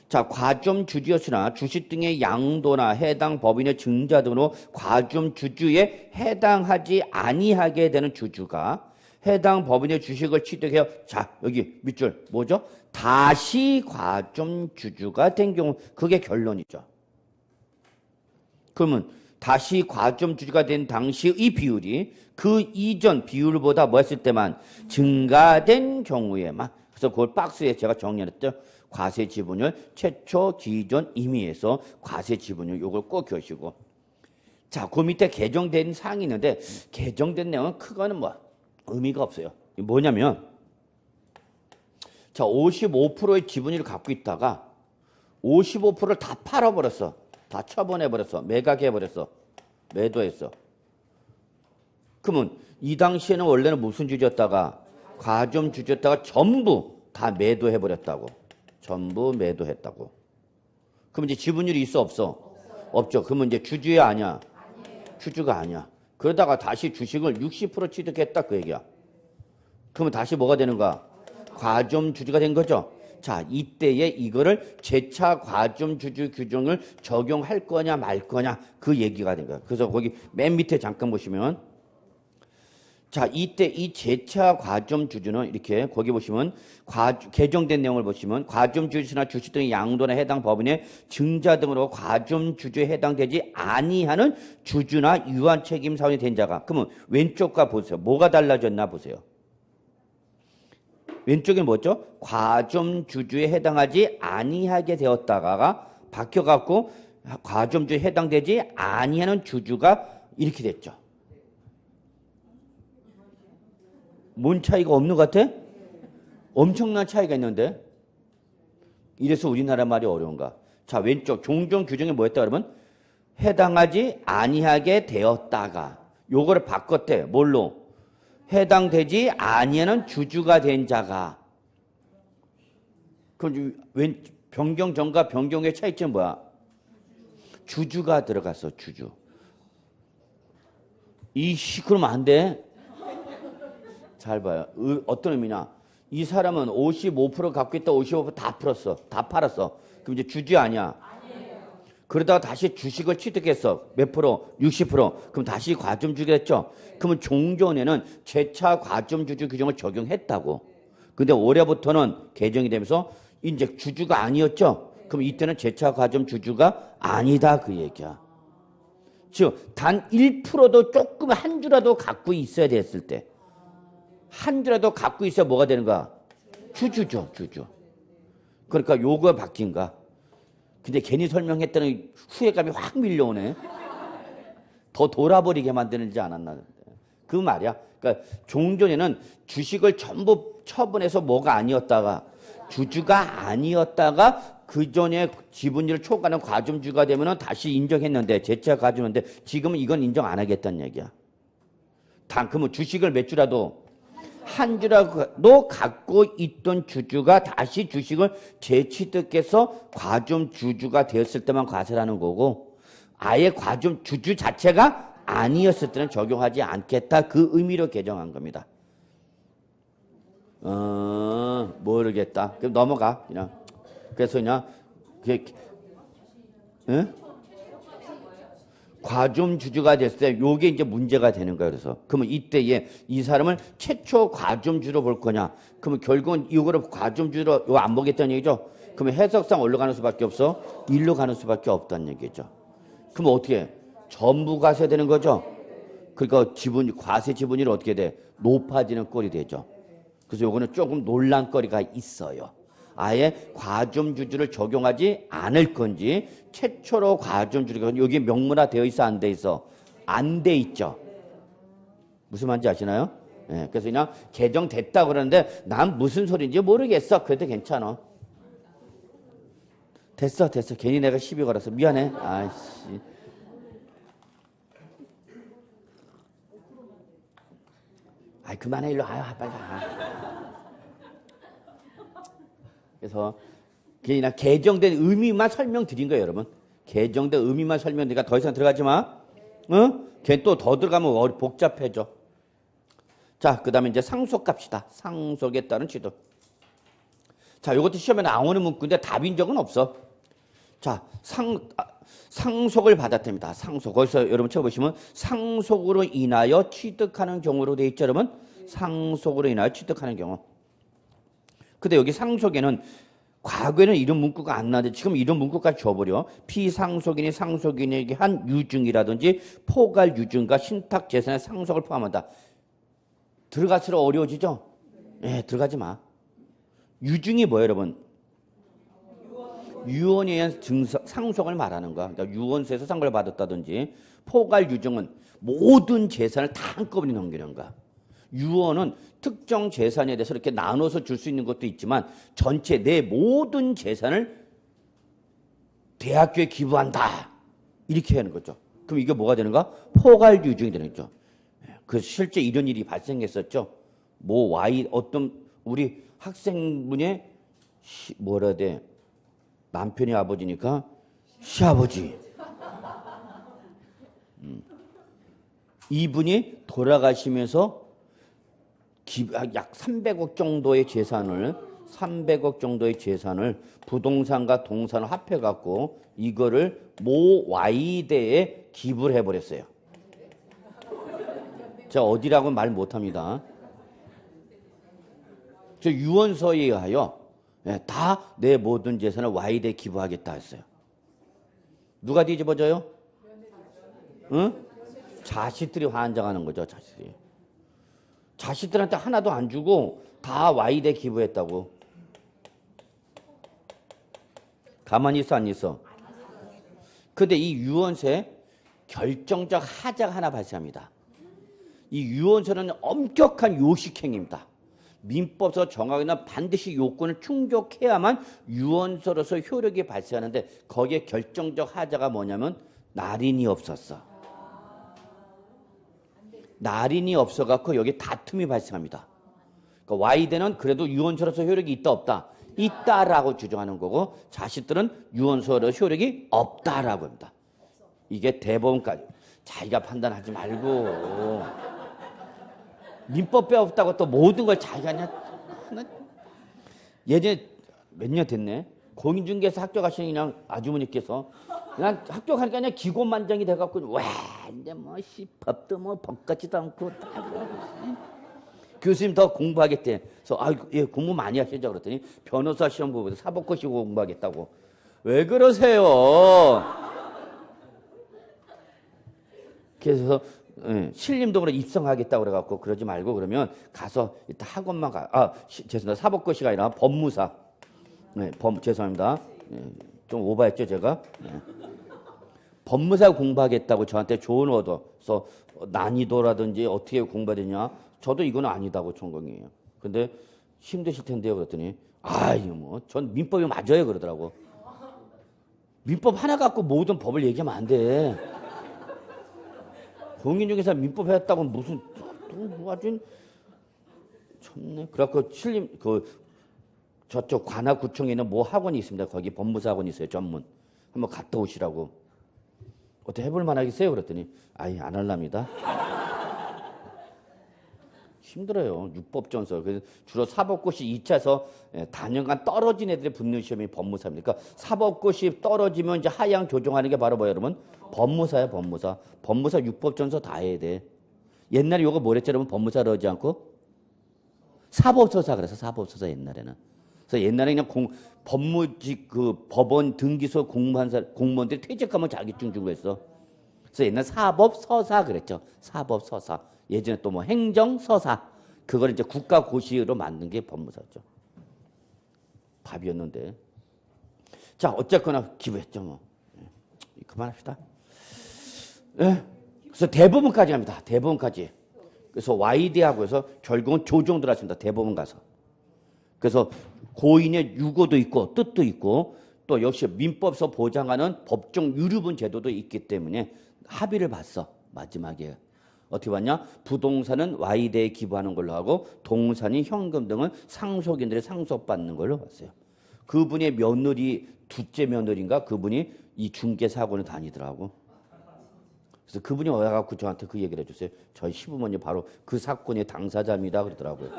자, 과점주주였으나 주식 등의 양도나 해당 법인의 증자 등으로 과점주주에 해당하지 아니하게 되는 주주가 해당 법인의 주식을 취득해요. 자, 여기 밑줄 뭐죠? 다시 과점주주가 된 경우 그게 결론이죠. 그러면 다시 과점 주주가 된 당시의 비율이 그 이전 비율보다 뭐 했을 때만 증가된 경우에만. 그래서 그걸 박스에 제가 정리했죠. 과세 지분율 최초 기존 임의에서 과세 지분율 요걸 꼭 기억하시고. 자, 그 밑에 개정된 사항이 있는데 개정된 내용은 크거는 뭐 의미가 없어요. 뭐냐면 자, 55%의 지분율을 갖고 있다가 55%를 다 팔아버렸어. 다 처분해버렸어. 매각해버렸어. 매도했어. 그러면 이 당시에는 원래는 무슨 주주였다가 과점 주주였다가 전부 다 매도해버렸다고. 전부 매도했다고. 그럼 이제 지분율이 있어 없어? 없죠. 그러면 이제 주주야 아니야? 주주가 아니야. 그러다가 다시 주식을 60% 취득했다 그 얘기야. 그러면 다시 뭐가 되는가? 과점 주주가 된 거죠. 자, 이때에 이거를 재차 과점 주주 규정을 적용할 거냐 말 거냐 그 얘기가 된 거야. 그래서 거기 맨 밑에 잠깐 보시면 자, 이때 이 재차 과점 주주는 이렇게 거기 보시면 개정된 내용을 보시면 과점 주주나 주식 등의 양도나 해당 법인의 증자 등으로 과점 주주에 해당되지 아니하는 주주나 유한 책임 사원이 된 자가. 그러면 왼쪽과 보세요. 뭐가 달라졌나 보세요. 왼쪽에 뭐죠? 과점 주주에 해당하지 아니하게 되었다가 바뀌어갖고 과점주에 해당되지 아니하는 주주가 이렇게 됐죠. 뭔 차이가 없는 것 같아? 엄청난 차이가 있는데 이래서 우리나라 말이 어려운가? 자, 왼쪽 종종 규정이 뭐였다 그러면 해당하지 아니하게 되었다가 요거를 바꿨대. 뭘로? 해당되지 아니하는 주주가 된 자가. 그럼 변경 전과 변경의 차이점은 뭐야? 주주가 들어갔어. 주주. 그러면 안 돼. 잘 봐요. 어떤 의미냐? 이 사람은 55% 갖고 있다 55%다 풀었어. 다 팔았어. 그럼 이제 주주 아니야? 그러다가 다시 주식을 취득했어. 몇 프로? 60%. 그럼 다시 과점 주겠죠? 그러면 종전에는 재차 과점 주주 규정을 적용했다고. 근데 올해부터는 개정이 되면서 이제 주주가 아니었죠? 그럼 이때는 재차 과점 주주가 아니다 그 얘기야. 즉, 단 1%도 조금 한 주라도 갖고 있어야 됐을 때. 한 주라도 갖고 있어야 뭐가 되는가? 주주죠, 주주. 그러니까 요거 바뀐가? 근데 괜히 설명했더니 후회감이 확 밀려오네. 더 돌아버리게 만드는지 않았나. 그 말이야. 그러니까 종전에는 주식을 전부 처분해서 뭐가 아니었다가 주주가 아니었다가 그 전에 지분율을 초과하는 과점주가 되면은 다시 인정했는데 재차 가주는데 지금은 이건 인정 안 하겠다는 얘기야. 그러면 주식을 몇 주라도 한 주라도 갖고 있던 주주가 다시 주식을 재취득해서 과점 주주가 되었을 때만 과세라는 거고 아예 과점 주주 자체가 아니었을 때는 적용하지 않겠다 그 의미로 개정한 겁니다. 모르겠다. 그럼 넘어가 그냥. 그래서 그냥 과점 주주가 됐을 때 요게 이제 문제가 되는 거예요. 그래서 그러면 이때에 이 사람을 최초 과점주로 볼 거냐? 그러면 결국은 이거를 과점주로 이거 안 보겠다는 얘기죠. 그러면 해석상 어디로 가는 수밖에 없어? 일로 가는 수밖에 없다는 얘기죠. 그럼 어떻게 해? 전부 과세되는 거죠. 그러니까 과세 지분율이 어떻게 돼? 높아지는 꼴이 되죠. 그래서 요거는 조금 논란거리가 있어요. 아예 과점주주를 적용하지 않을 건지 최초로 과점주주가 여기 명문화 되어 있어 안 돼 있어? 안 돼 있죠. 무슨 말인지 아시나요? 네, 그래서 그냥 개정됐다 그러는데 난 무슨 소리인지 모르겠어. 그래도 괜찮아. 됐어. 괜히 내가 시비 걸어서 미안해. 아이씨. 아이 그만해 일로 아유 빨리 가. 그래서 그냥 개정된 의미만 설명드린 거예요, 여러분. 개정된 의미만 설명드리니까 더 이상 들어가지 마. 걔 또 더 들어가면 복잡해져. 자, 그 다음에 이제 상속 갑시다. 상속에 따른 취득. 자, 이것도 시험에 나오는 문구인데 답인 적은 없어. 자, 상속을 받았답니다. 상속. 거기서 여러분 쳐보시면 상속으로 인하여 취득하는 경우로 되어 있죠, 여러분. 상속으로 인하여 취득하는 경우. 근데 여기 상속에는 과거에는 이런 문구가 안 나는데 지금 이런 문구까지 줘버려. 피상속인이 상속인에게 한 유증이라든지 포괄 유증과 신탁 재산의 상속을 포함한다. 들어갈수록 어려워지죠? 네, 들어가지 마. 유증이 뭐예요, 여러분? 유언에 의한 상속을 말하는 거야. 그러니까 유언서에서 상속을 받았다든지, 포괄 유증은 모든 재산을 다 한꺼번에 넘기는 거야. 유언은 특정 재산에 대해서 이렇게 나눠서 줄 수 있는 것도 있지만 전체 내 모든 재산을 대학교에 기부한다. 이렇게 하는 거죠. 그럼 이게 뭐가 되는가? 포괄 유증이 되는 거죠. 그래서 실제 이런 일이 발생했었죠. 뭐 Y 어떤 우리 학생분의 뭐라 해야 돼? 남편이 아버지니까 시아버지. 이분이 돌아가시면서 약 300억 정도의 재산을 300억 정도의 재산을 부동산과 동산을 합해갖고 이거를 모 Y대에 기부를 해버렸어요. 제가 어디라고 말 못합니다. 저 유언서에 의하여 다 내 모든 재산을 Y대에 기부하겠다 했어요. 누가 뒤집어져요? 응? 자식들이 환장하는 거죠. 자식들이. 자식들한테 하나도 안 주고 다 Y대 기부했다고. 가만히 있어 안 있어? 근데 이 유언서에 결정적 하자가 하나 발생합니다. 이 유언서는 엄격한 요식행위입니다. 민법에서 정하게는 반드시 요건을 충족해야만 유언서로서 효력이 발생하는데 거기에 결정적 하자가 뭐냐면 날인이 없었어. 날인이 없어갖고 여기 다툼이 발생합니다. 그러니까 Y대는 그래도 유언서로서 효력이 있다 없다? 있다라고 주장하는 거고 자식들은 유언서로서 효력이 없다라고 합니다. 이게 대법원까지. 자기가 판단하지 말고 민법 배웠다고 또 모든 걸 자기가 그냥 예전에 몇 년 됐네. 공인중개사 합격하시는 그냥 아주머니께서 그냥 합격하니까 그냥 기고만장이 돼갖고 와 이제 뭐 법도 뭐 법 같지도 않고 교수님 더 공부하겠대. 그래서 예 공부 많이 하시죠 그랬더니 변호사 시험 보고서 사법고시 공부하겠다고. 왜 그러세요? 그래서 신림동으로 입성하겠다고 그래갖고 그러지 말고 그러면 가서 이따 학원만 죄송합니다. 사법고시가 아니라 법무사. 죄송합니다. 좀 오버했죠 제가. 법무사 공부하겠다고 저한테 조언을 얻어서 난이도라든지 어떻게 공부해야 되냐. 저도 이건 아니다고 전공이에요. 근데 힘드실 텐데요 그랬더니 이거 뭐 전 민법이 맞아요 그러더라고. 민법 하나 갖고 모든 법을 얘기하면 안 돼. 공인중개사 민법 했다고 무슨 또 아주 쳤네. 그래갖고 신림 저쪽 관악구청에 있는 뭐 학원이 있습니다. 거기 법무사 학원이 있어요. 전문. 한번 갔다 오시라고. 어떻게 해볼 만하겠어요? 그랬더니 안 할랍니다. 힘들어요. 육법전서. 그래서 주로 사법고시 2차에서 단연간 떨어진 애들이 붙는 시험이 법무사입니다. 그러니까 사법고시 떨어지면 이제 하향 조정하는 게 바로 뭐예요, 여러분? 법무사예요, 법무사. 법무사 육법전서 다 해야 돼. 옛날에 요거 뭐랬죠, 여러분? 법무사를 하지 않고? 사법서사 그래서 사법서사 옛날에는. 그래서 옛날에 그냥 법무직 법원 등기소 공무원들이 퇴직하면 자격증 주고 했어. 그래서 옛날 사법서사 그랬죠. 사법서사. 예전에 또 뭐 행정서사. 그걸 이제 국가고시로 만든 게 법무사죠. 밥이었는데. 자, 어쨌거나 기부했죠, 뭐. 그만합시다. 그래서 대법원까지 갑니다. 대법원까지. 그래서 Y대하고 해서 결국은 조정 들어갔습니다. 대법원 가서. 그래서 고인의 유고도 있고 뜻도 있고 또 역시 민법에서 보장하는 법정 유류분 제도도 있기 때문에 합의를 봤어. 마지막에. 어떻게 봤냐? 부동산은 Y대에 기부하는 걸로 하고 동산이 현금 등은 상속인들이 상속받는 걸로 봤어요. 그분의 며느리, 둘째 며느리인가 그분이 이 중개사학원을 다니더라고. 그래서 그분이 와갖고 저한테 그 얘기를 해줬어요. 저희 시부모님 바로 그 사건의 당사자입니다. 그러더라고요.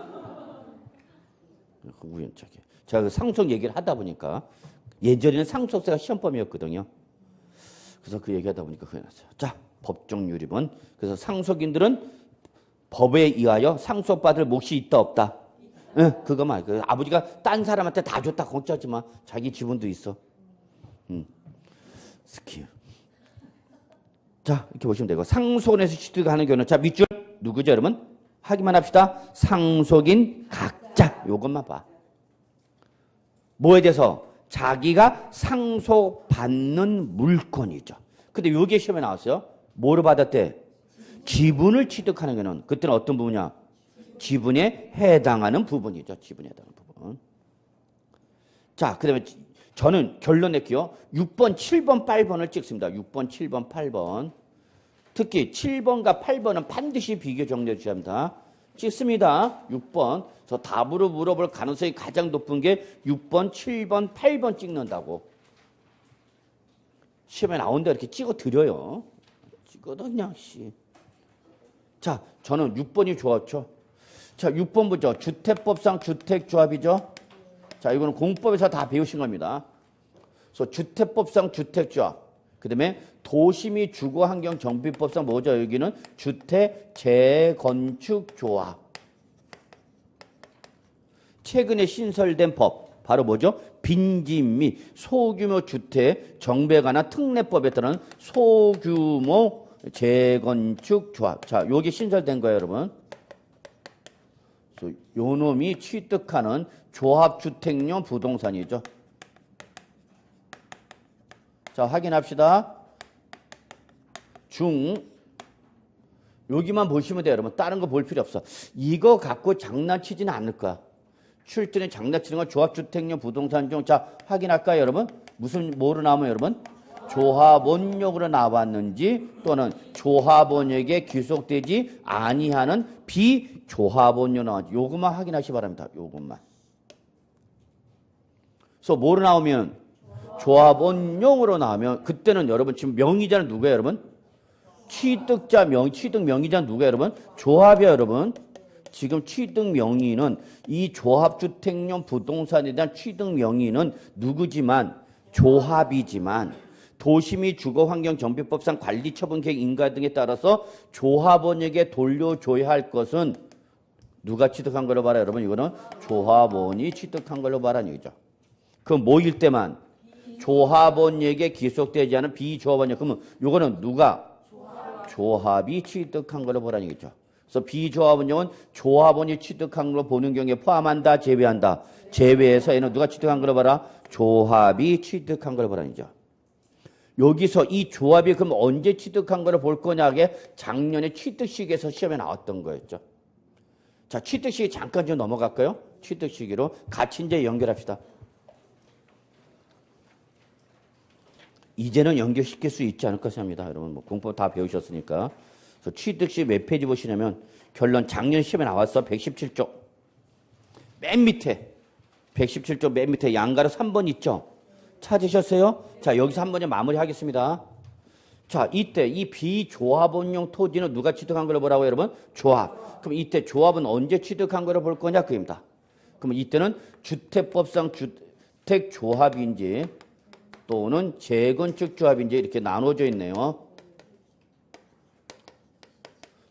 그 우연찮게. 제가 그 상속 얘기를 하다 보니까 예전에는 상속세가 시험범위였거든요. 그래서 그 얘기하다 보니까 그게 났어요. 자, 법정 유리분. 그래서 상속인들은 법에 의하여 상속받을 몫이 있다 없다? 예, 그거만. 그 아버지가 딴 사람한테 다 줬다 걱정하지 마. 자기 지분도 있어. 스킬. 자, 이렇게 보시면 되고. 상속인에서 취득하는 경우는, 자, 밑줄 누구죠, 여러분? 하기만 합시다. 상속인 각자. 요것만 봐. 뭐에 대해서? 자기가 상속받는 물건이죠. 근데 요게 시험에 나왔어요. 뭐를 받았대? 지분을 취득하는 경우는, 그때는 어떤 부분이야? 지분에 해당하는 부분이죠. 지분에 해당하는 부분. 자, 그 다음에 저는 결론 낼게요. 6번, 7번, 8번을 찍습니다. 6번, 7번, 8번. 특히 7번과 8번은 반드시 비교 정리해 주셔야 합니다. 찍습니다. 6번. 저 답으로 물어볼 가능성이 가장 높은 게 6번, 7번, 8번 찍는다고. 시험에 나온다 이렇게 찍어 드려요. 찍어도 그냥 씨. 자, 저는 6번이 좋았죠. 자, 6번 보죠. 주택법상 주택조합이죠. 자, 이거는 공법에서 다 배우신 겁니다. 그래서 주택법상 주택조합. 그 다음에 도시 및 주거환경정비법상 뭐죠? 여기는 주택재건축조합. 최근에 신설된 법. 바로 뭐죠? 빈집 및 소규모 주택 정비에 관한 특례법에 따른 소규모 재건축조합. 자, 요게 신설된 거예요, 여러분. 요 놈이 취득하는 조합주택용 부동산이죠. 자, 확인합시다. 여기만 보시면 돼요, 여러분. 다른 거 볼 필요 없어. 이거 갖고 장난치지는 않을 거야. 출전에 장난치는 건 조합주택용 부동산 중. 자, 확인할까요, 여러분? 뭐로 나오면, 여러분? 조합원역으로 나왔는지 또는 조합원역에 귀속되지 아니하는 비조합원역 나왔는지 요것만 확인하시기 바랍니다. 요것만. 그래서 뭐로 나오면 조합원용으로 나오면 그때는 여러분 지금 명의자는 누구예요, 여러분? 취득자 취득 명의자는 누구예요, 여러분? 조합이에요, 여러분. 지금 취득 명의는 이 조합주택용 부동산에 대한 취득 명의는 누구지만 조합이지만 도시 및 주거환경정비법상 관리처분계획 인가 등에 따라서 조합원에게 돌려줘야 할 것은 누가 취득한 걸로 봐라, 여러분? 이거는 조합원이 취득한 걸로 봐라는 얘기죠. 그럼 뭐일 때만? 조합원에게 귀속되지 않은 비조합원역. 그러면 이거는 누가? 조합이 취득한 걸로 보라는 얘기죠. 그래서 비조합원역은 조합원이 취득한 걸로 보는 경우에 포함한다, 제외한다. 제외해서 얘는 누가 취득한 걸로 봐라? 조합이 취득한 걸로 보라는 얘기죠. 여기서 이 조합이 그럼 언제 취득한 거를 볼 거냐게 작년에 취득시기에서 시험에 나왔던 거였죠. 자, 취득시기 잠깐 좀 넘어갈까요? 취득시기로 같이 이제 연결합시다. 이제는 연결시킬 수 있지 않을까 생각합니다. 여러분, 뭐 공법 다 배우셨으니까. 그래서 취득시 몇 페이지 보시냐면 결론 작년 시험에 나왔어. 117쪽. 맨 밑에. 117쪽 맨 밑에 양가로 3번 있죠? 찾으셨어요? 자, 여기서 한 번에 마무리하겠습니다. 자, 이때 이 비조합원용 토지는 누가 취득한 걸로 보라고요, 여러분? 조합. 그럼 이때 조합은 언제 취득한 걸로 볼 거냐? 그입니다. 그럼 이때는 주택법상 주택조합인지 또는 재건축조합인지 이렇게 나눠져 있네요.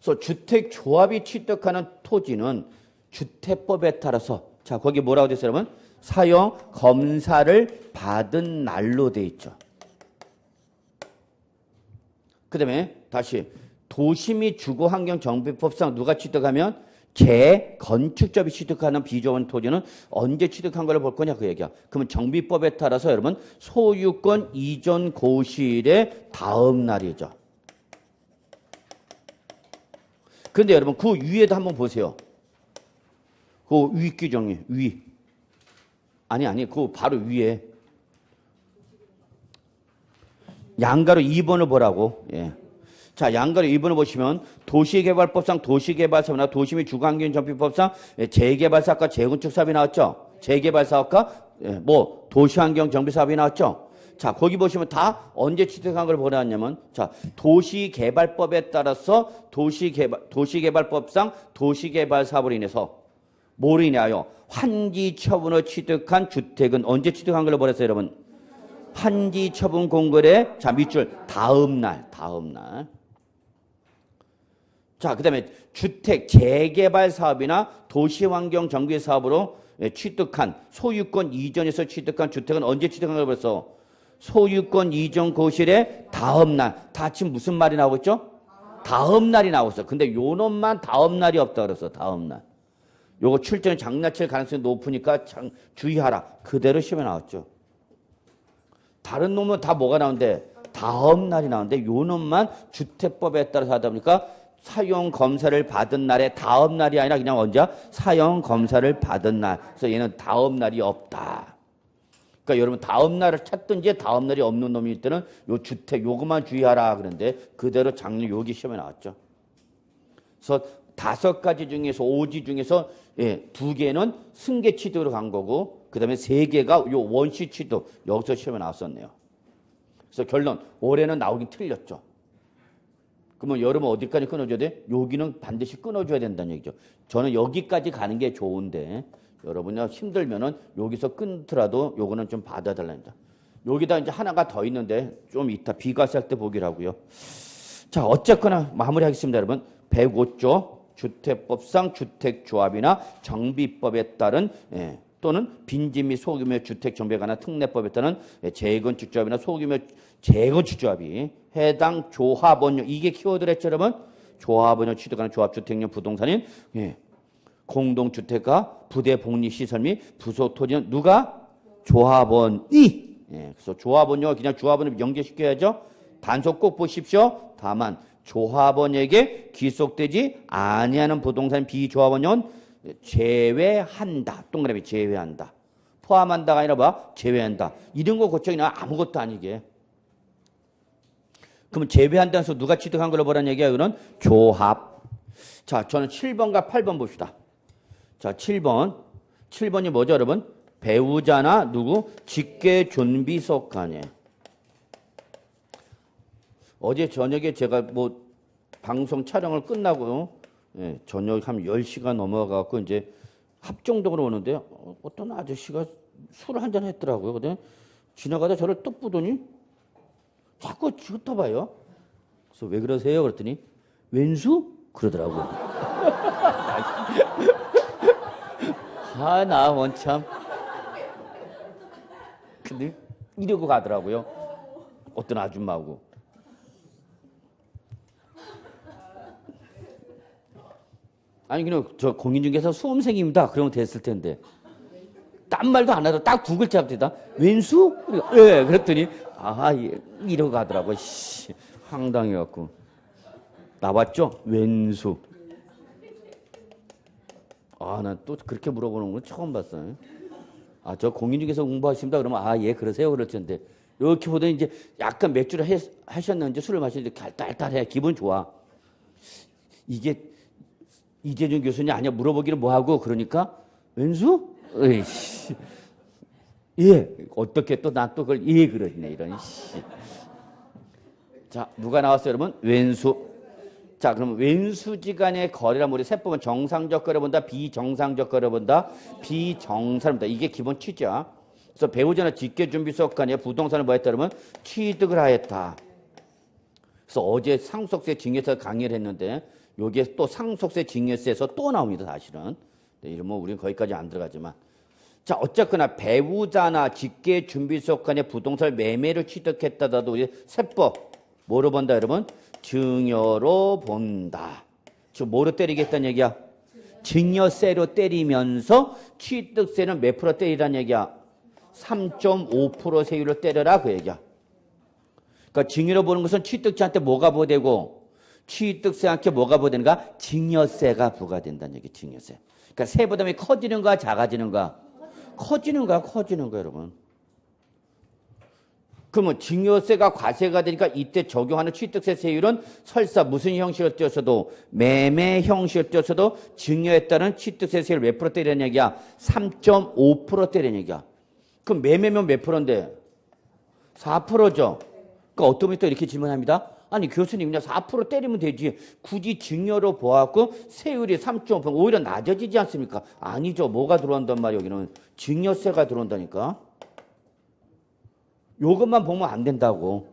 그래서 주택조합이 취득하는 토지는 주택법에 따라서 자, 거기 뭐라고 돼 있어요, 여러분? 사용 검사를 받은 날로 돼 있죠. 그 다음에 다시 도시 및 주거환경정비법상 누가 취득하면 재건축조합이 취득하는 비조합원 토지는 언제 취득한 걸 볼 거냐 그 얘기야. 그러면 정비법에 따라서 여러분 소유권 이전 고시일의 다음 날이죠. 그런데 여러분 그 위에도 한번 보세요. 그 위 규정이 위. 아니 그 바로 위에 양가로 2번을 보라고. 예. 자, 양가로 2번을 보시면 도시개발법상 도시개발사업이나 도시 및 주거환경정비법상 재개발사업과 재건축사업이 나왔죠. 재개발사업과 뭐 도시환경정비사업이 나왔죠. 자, 거기 보시면 다 언제 취득한 걸 보았냐면 자, 도시개발법에 따라서 도시개발법상 도시개발사업으로 인해서 뭐로 인하여 환지처분을 취득한 주택은 언제 취득한 걸로 보았어요, 여러분? 환지처분 공고일에 자, 밑줄 다음 날. 자, 그 다음에 주택 재개발 사업이나 도시환경 정비 사업으로 취득한 소유권 이전에서 취득한 주택은 언제 취득한 걸 벌써 소유권 이전 고실의 다음 날. 다 지금 무슨 말이 나오고 있죠? 다음 날이 나오고 있어. 근데 요 놈만 다음 날이 없다 그랬어. 다음 날. 요거 출전이 장난칠 가능성이 높으니까 주의하라. 그대로 시험에 나왔죠. 다른 놈은 다 뭐가 나오는데 다음 날이 나오는데 요 놈만 주택법에 따라서 하다 보니까 사용 검사를 받은 날에 다음 날이 아니라 그냥 언제 사용 검사를 받은 날. 그래서 얘는 다음 날이 없다. 그러니까 여러분 다음 날을 찾든지 다음 날이 없는 놈일 때는 요 주택 요것만 주의하라 그런데 그대로 작년 여기 시험에 나왔죠. 그래서 5가지 중에서 5지 중에서 2개는 승계 취득으로 간 거고 그다음에 3개가 요 원시 취득 여기서 시험에 나왔었네요. 그래서 결론 올해는 나오긴 틀렸죠. 그러면 여러분 어디까지 끊어줘야 돼? 여기는 반드시 끊어줘야 된다는 얘기죠. 저는 여기까지 가는 게 좋은데 여러분이 힘들면은 여기서 끊더라도 요거는 좀 받아달랍니다. 여기다 이제 하나가 더 있는데 좀 이따 비과세할 때 보기로 하고요. 자, 어쨌거나 마무리하겠습니다, 여러분. 105조 주택법상 주택조합이나 정비법에 따른 또는 빈집 및 소규모 주택 정비에 관한 특례법에 따른 재건축조합이나 소규모 재건축조합이 해당 조합원용 이게 키워드랬죠, 여러분. 조합원용 취득하는 조합주택용 부동산인 공동주택과 부대복리시설 및 부속토지는 누가? 조합원이. 그래서 조합원용을 그냥 조합원을 연계시켜야죠. 단속 꼭 보십시오. 다만 조합원에게 귀속되지 아니하는 부동산 비조합원용은 제외한다. 동그라미 제외한다. 포함한다가 아니라 뭐? 제외한다. 이런 거 고쳐이나 아무것도 아니게. 그러면 제외한다는 소 누가 취득한 걸로 보라는 얘기야? 이거는 조합. 자, 저는 7번과 8번 봅시다. 자, 7번이 뭐죠, 여러분? 배우자나 누구? 직계존비속간에. 어제 저녁에 제가 뭐 방송 촬영을 끝나고 저녁 한 10시가 넘어가고 이제 합정동으로 오는데 어떤 아저씨가 술을 한잔 했더라고요. 근데 지나가다 저를 뚝 보더니 자꾸 훑어봐요. 그래서 왜 그러세요? 그랬더니 왼수? 그러더라고요. 아, 나 원참. 근데 이러고 가더라고요. 어떤 아줌마하고. 아니 그냥 저 공인중개사 수험생입니다. 그러면 됐을 텐데. 딴 말도 안 하고 딱 2글자 합니다. 왼수? 예, 그랬더니 아, 이러고 가더라고요. 씨, 황당해갖고. 나왔죠? 왼수. 아, 난 또 그렇게 물어보는 건 처음 봤어요. 아, 저 공인중개사 공부하십니다. 그러면 아, 예, 그러세요. 그럴 텐데. 이렇게 보더니 이제 약간 맥주를 하셨는지 술을 마시는데 달달해. 기분 좋아. 이게 이재준 교수님 아니야 물어보기는 뭐하고 그러니까 왼수? 으이씨. 예 어떻게 또 난 또 그걸 예 그러네 이런 씨. 자 누가 나왔어요 여러분? 왼수. 자 그러면 왼수지간의 거래란 우리 세법은 정상적 거래 본다 비정상적 거래 본다 비정상입니다. 이게 기본 취지야. 그래서 배우자나 직계준비소속 간에 부동산을 뭐 했다 그러면 취득을 하였다. 그래서 어제 상속세 증여세 강의를 했는데 여기에 또 상속세 증여세에서 또 나옵니다, 사실은. 이러면 우리는 거기까지 안 들어가지만. 자, 어쨌거나 배우자나 직계준비소속 간의 부동산을 매매를 취득했다더라도 세법, 뭐로 본다, 여러분? 증여로 본다. 지금 뭐로 때리겠다는 얘기야? 증여세로 때리면서 취득세는 몇 프로 때리라는 얘기야? 3.5% 세율로 때려라, 그 얘기야. 그러니까 증여로 보는 것은 취득자한테 뭐가 부과되고 취득세한테 뭐가 부과되는가? 증여세가 부과된다는 얘기, 증여세. 그러니까 세 부담이 커지는가, 작아지는가? 커지는가, 여러분. 그러면 증여세가 과세가 되니까 이때 적용하는 취득세 세율은 설사 무슨 형식을 띄어서도 매매 형식을 띄어서도 증여에 따른 취득세 세율 몇 프로 때리는 얘기야? 3.5% 때리는 얘기야. 그럼 매매면 몇 프로인데? 4%죠. 그러니까 어떤 분이 또 이렇게 질문합니다. 아니 교수님 그냥 4% 때리면 되지. 굳이 증여로 보았고 세율이 3.5% 오히려 낮아지지 않습니까? 아니죠. 뭐가 들어온단 말이에요. 여기는 증여세가 들어온다니까. 요것만 보면 안 된다고.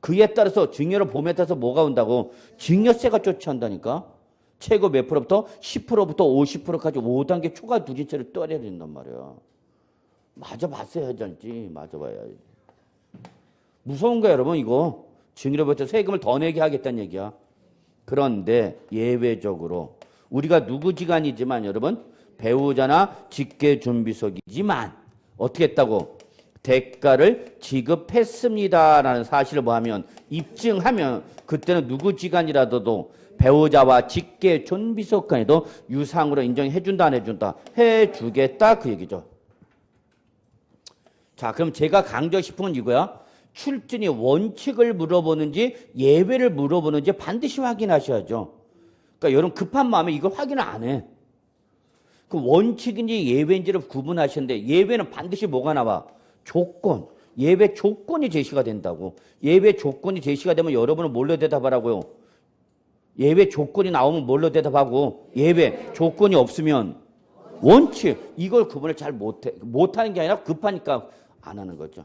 그에 따라서 증여로 봄에 따라서 뭐가 온다고? 증여세가 쫓아온다니까. 최고 몇 프로부터? 10%부터 50%까지 5단계 초과 누진세를 떠내야 된단 말이야. 맞아봤어야지. 맞아봐야지. 무서운 거야, 여러분, 이거. 증여로부터 세금을 더 내게 하겠다는 얘기야. 그런데 예외적으로 우리가 누구 지간이지만 여러분 배우자나 직계준비속이지만 어떻게 했다고? 대가를 지급했습니다라는 사실을 뭐하면 입증하면 그때는 누구 지간이라도 배우자와 직계준비속 간에도 유상으로 인정해준다 안 해준다? 해주겠다 그 얘기죠. 자, 그럼 제가 강조하고 싶은 건 이거야. 출전이 원칙을 물어보는지 예외를 물어보는지 반드시 확인하셔야죠. 그러니까 여러분 급한 마음에 이걸 확인을 안 해. 그 원칙인지 예외인지를 구분하시는데 예외는 반드시 뭐가 나와? 조건. 예외 조건이 제시가 된다고. 예외 조건이 제시가 되면 여러분은 뭘로 대답하라고요? 예외 조건이 나오면 뭘로 대답하고 예외 조건이 없으면 원칙. 이걸 구분을 잘 못해. 못하는 게 아니라 급하니까 안 하는 거죠.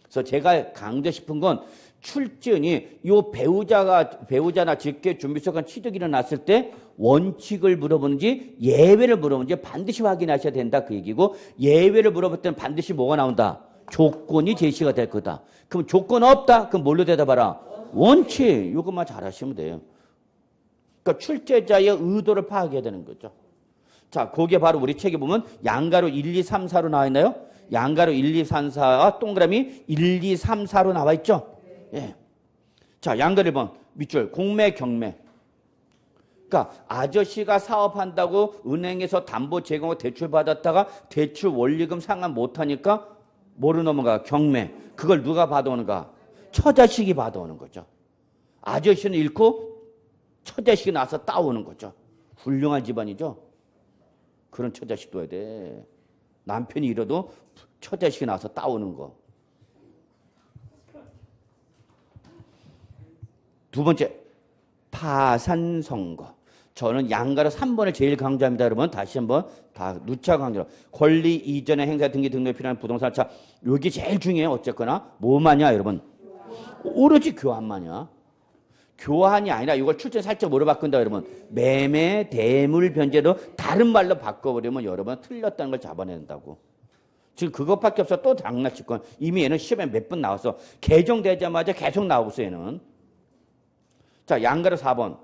그래서 제가 강조 싶은 건 출전이 요 배우자나 직계준비속한 취득이 일어났을 때 원칙을 물어보는지 예외를 물어보는지 반드시 확인하셔야 된다 그 얘기고 예외를 물어볼 때는 반드시 뭐가 나온다? 조건이 제시가 될 거다. 그럼 조건 없다? 그럼 뭘로 대답하라? 원칙. 이것만 잘 하시면 돼요. 그러니까 출제자의 의도를 파악해야 되는 거죠. 자, 그게 바로 우리 책에 보면 양가로 1, 2, 3, 4로 나와 있나요? 양가로 1, 2, 3, 4가 동그라미 1, 2, 3, 4로 나와 있죠? 예. 자, 양가 1번 밑줄 공매 경매. 그러니까 아저씨가 사업한다고 은행에서 담보 제공을 대출 받았다가 대출 원리금 상환 못하니까 뭐로 넘어가? 경매. 그걸 누가 받아오는가? 처자식이 받아오는 거죠. 아저씨는 잃고 처자식이 나서 따오는 거죠. 훌륭한 집안이죠. 그런 처자식 둬야 돼. 남편이 잃어도 처자식이 나서 따오는 거. 두 번째, 파산선거. 저는 양가로 3번을 제일 강조합니다. 여러분 다시 한번 다 누차 강조로. 권리 이전의 행사 등기 등록에 필요한 부동산. 자, 여기 제일 중요해요. 어쨌거나 뭐마냐 여러분? 오로지 교환마냐. 교환이 아니라 이걸 출전 살짝 뭐로 바꾼다 여러분? 매매 대물 변제로 다른 말로 바꿔버리면 여러분 틀렸다는 걸 잡아낸다고. 지금 그것밖에 없어. 또 장난칠 건. 이미 얘는 시험에 몇 번 나왔어. 개정되자마자 계속 나오고 있어 얘는. 자, 양가로 4번.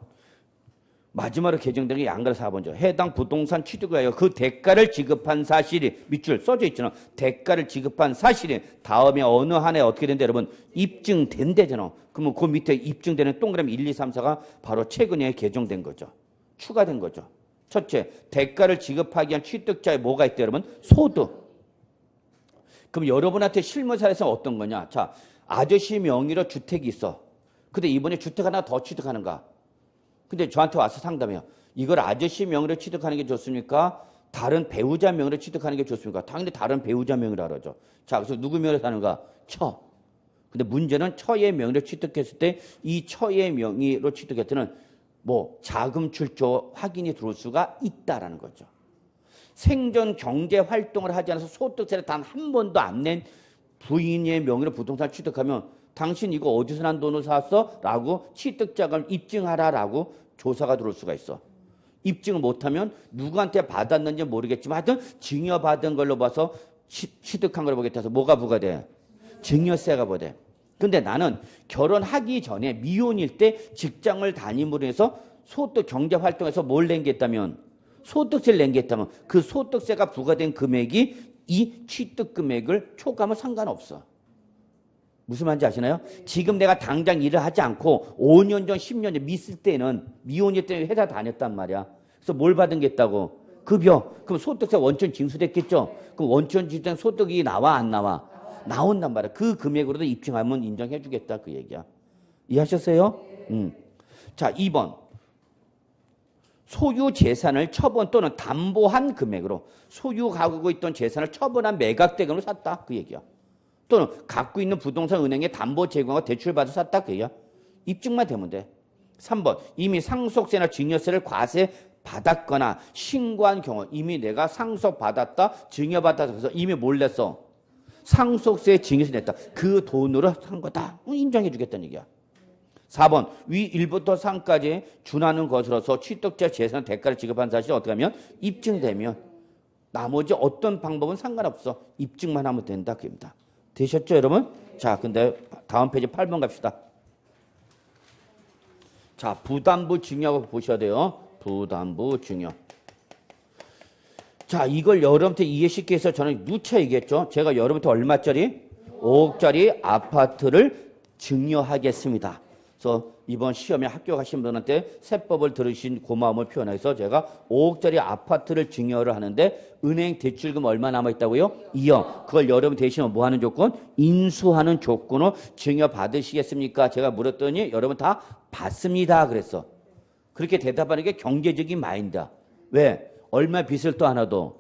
마지막으로 개정된 게 양가로 4번이죠. 해당 부동산 취득에 하여 그 대가를 지급한 사실이 밑줄 써져 있잖아. 대가를 지급한 사실이 다음에 어느 한 해 어떻게 된다 여러분? 입증된대잖아. 그러면 그 밑에 입증되는 동그라미 1, 2, 3, 4가 바로 최근에 개정된 거죠. 추가된 거죠. 첫째, 대가를 지급하기 위한 취득자에 뭐가 있다 여러분? 소득. 그럼 여러분한테 실무 사례에서 어떤 거냐? 자, 아저씨 명의로 주택이 있어. 근데 이번에 주택 하나 더 취득하는가? 근데 저한테 와서 상담해요. 이걸 아저씨 명의로 취득하는 게 좋습니까? 다른 배우자 명의로 취득하는 게 좋습니까? 당연히 다른 배우자 명의로 하죠. 자, 그래서 누구 명의로 사는가? 처. 근데 문제는 처의 명의로 취득했을 때 이 처의 명의로 취득했을 때는 뭐 자금 출조 확인이 들어올 수가 있다라는 거죠. 생전 경제 활동을 하지 않아서 소득세를 단 한 번도 안 낸 부인의 명의로 부동산을 취득하면 당신 이거 어디서 난 돈을 샀어? 라고 취득자금을 입증하라라고 조사가 들어올 수가 있어. 입증을 못하면 누구한테 받았는지 모르겠지만 하여튼 증여받은 걸로 봐서 취득한 걸 보겠다 해서 뭐가 부과돼? 증여세가 부과돼. 근데 나는 결혼하기 전에 미혼일 때 직장을 다님으로 해서 소득 경제활동에서 뭘 낸겠다면 소득세를 낸겠다면 그 소득세가 부과된 금액이 이 취득 금액을 초과하면 상관없어. 무슨 말인지 아시나요? 지금 내가 당장 일을 하지 않고 5년 전, 10년 전 미쓸 때는 미혼일 때는 회사 다녔단 말이야. 그래서 뭘 받은겠다고? 급여. 그럼 소득세 원천 징수됐겠죠? 그럼 원천 징수된 소득이 나와 안 나와? 나온단 말이야. 그 금액으로도 입증하면 인정해 주겠다 그 얘기야. 이해하셨어요? 자, 2번. 소유 재산을 처분 또는 담보한 금액으로 소유 가지고 있던 재산을 처분한 매각대금으로 샀다 그 얘기야. 또는 갖고 있는 부동산 은행에 담보 제공하고 대출받아 샀다 그 얘기야. 입증만 되면 돼. 3번. 이미 상속세나 증여세를 과세 받았거나 신고한 경우 이미 내가 상속받았다 증여받았다 그래서 이미 뭘 냈어? 상속세 증여세 냈다. 그 돈으로 산 거다. 인정해 주겠다는 얘기야. 4번 위 1부터 3까지 준하는 것으로서 취득자 재산 대가를 지급한 사실이 어떻게 하면 입증되면 나머지 어떤 방법은 상관없어. 입증만 하면 된다. 그입니다. 되셨죠, 여러분? 자, 근데 다음 페이지 8번 갑시다. 자, 부담부 증여하고 보셔야 돼요. 부담부 증여. 자, 이걸 여러분한테 이해시키기 위해서 저는 누차 얘기했죠. 제가 여러분한테 얼마짜리? 5억짜리 아파트를 증여하겠습니다. 그래서 이번 시험에 합격하신 분한테 세법을 들으신 고마움을 표현해서 제가 5억짜리 아파트를 증여를 하는데 은행 대출금 얼마 남아있다고요? 2억. 그걸 여러분 대신 뭐 하는 조건? 인수하는 조건으로 증여 받으시겠습니까? 제가 물었더니 여러분 다 받습니다. 그랬어. 그렇게 대답하는 게 경제적인 마인드야. 왜? 얼마 빚을 또 하나 더?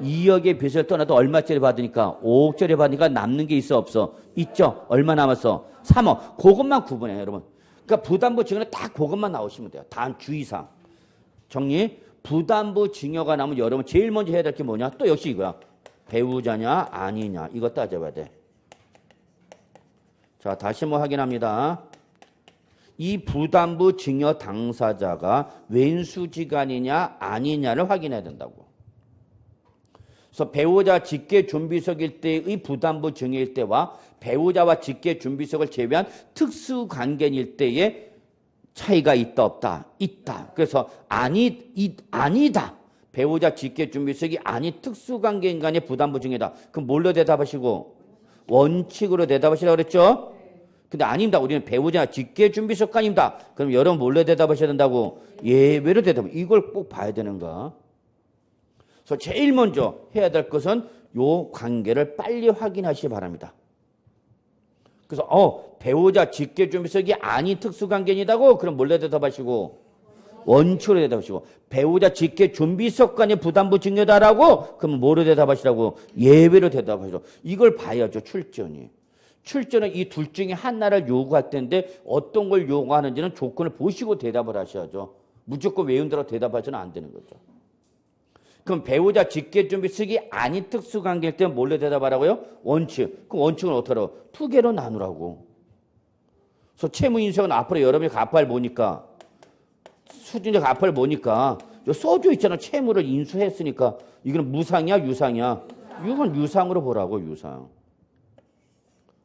2억의 빚을 떠나도 얼마짜리 받으니까 5억짜리 받으니까 남는 게 있어 없어? 있죠. 얼마 남았어? 3억. 그것만 구분해요, 여러분. 그러니까 부담부 증여는 딱 그것만 나오시면 돼요. 단 주의사항. 정리. 부담부 증여가 나면 여러분 제일 먼저 해야 될 게 뭐냐? 또 역시 이거야. 배우자냐 아니냐. 이거 따져봐야 돼. 자, 다시 한번 확인합니다. 이 부담부 증여 당사자가 왼수지간이냐 아니냐를 확인해야 된다고. 그래서 배우자 직계존비속일 때의 부담부 증여일 때와 배우자와 직계존비속을 제외한 특수관계일 때의 차이가 있다 없다? 있다. 그래서 아니다. 배우자 직계존비속이 아닌 특수관계인 간의 부담부 증여다. 그럼 뭘로 대답하시고? 원칙으로 대답하시라고 그랬죠? 근데 아닙니다. 우리는 배우자 직계존비속 간입니다. 그럼 여러분 뭘로 대답하셔야 된다고? 예외로 대답. 이걸 꼭 봐야 되는가? 그래서 제일 먼저 해야 될 것은 요 관계를 빨리 확인하시기 바랍니다. 그래서 배우자 직계존비속이 아닌 특수관계이다고? 그럼 뭘로 대답하시고? 원칙으로 대답하시고. 배우자 직계존비속 간의 부담부 증여다라고? 그럼 뭐로 대답하시라고? 예외로 대답하시고. 이걸 봐야죠. 출전이. 출전은 이 둘 중에 하나를 요구할 텐데 어떤 걸 요구하는지는 조건을 보시고 대답을 하셔야죠. 무조건 외운 대로 대답하셔는 안 되는 거죠. 그럼 배우자 직계존비속이 아닌 특수관계일 때는 뭘로 대답하라고요? 원칙. 그럼 원칙은 어떻게 하라고? 두 개로 나누라고. 그래서 채무인수는 앞으로 여러분이 갚아야 뭐니까? 수준적 갚아야 뭐니까? 써져 있잖아. 채무를 인수했으니까. 이건 무상이야? 유상이야? 이건 유상으로 보라고. 유상.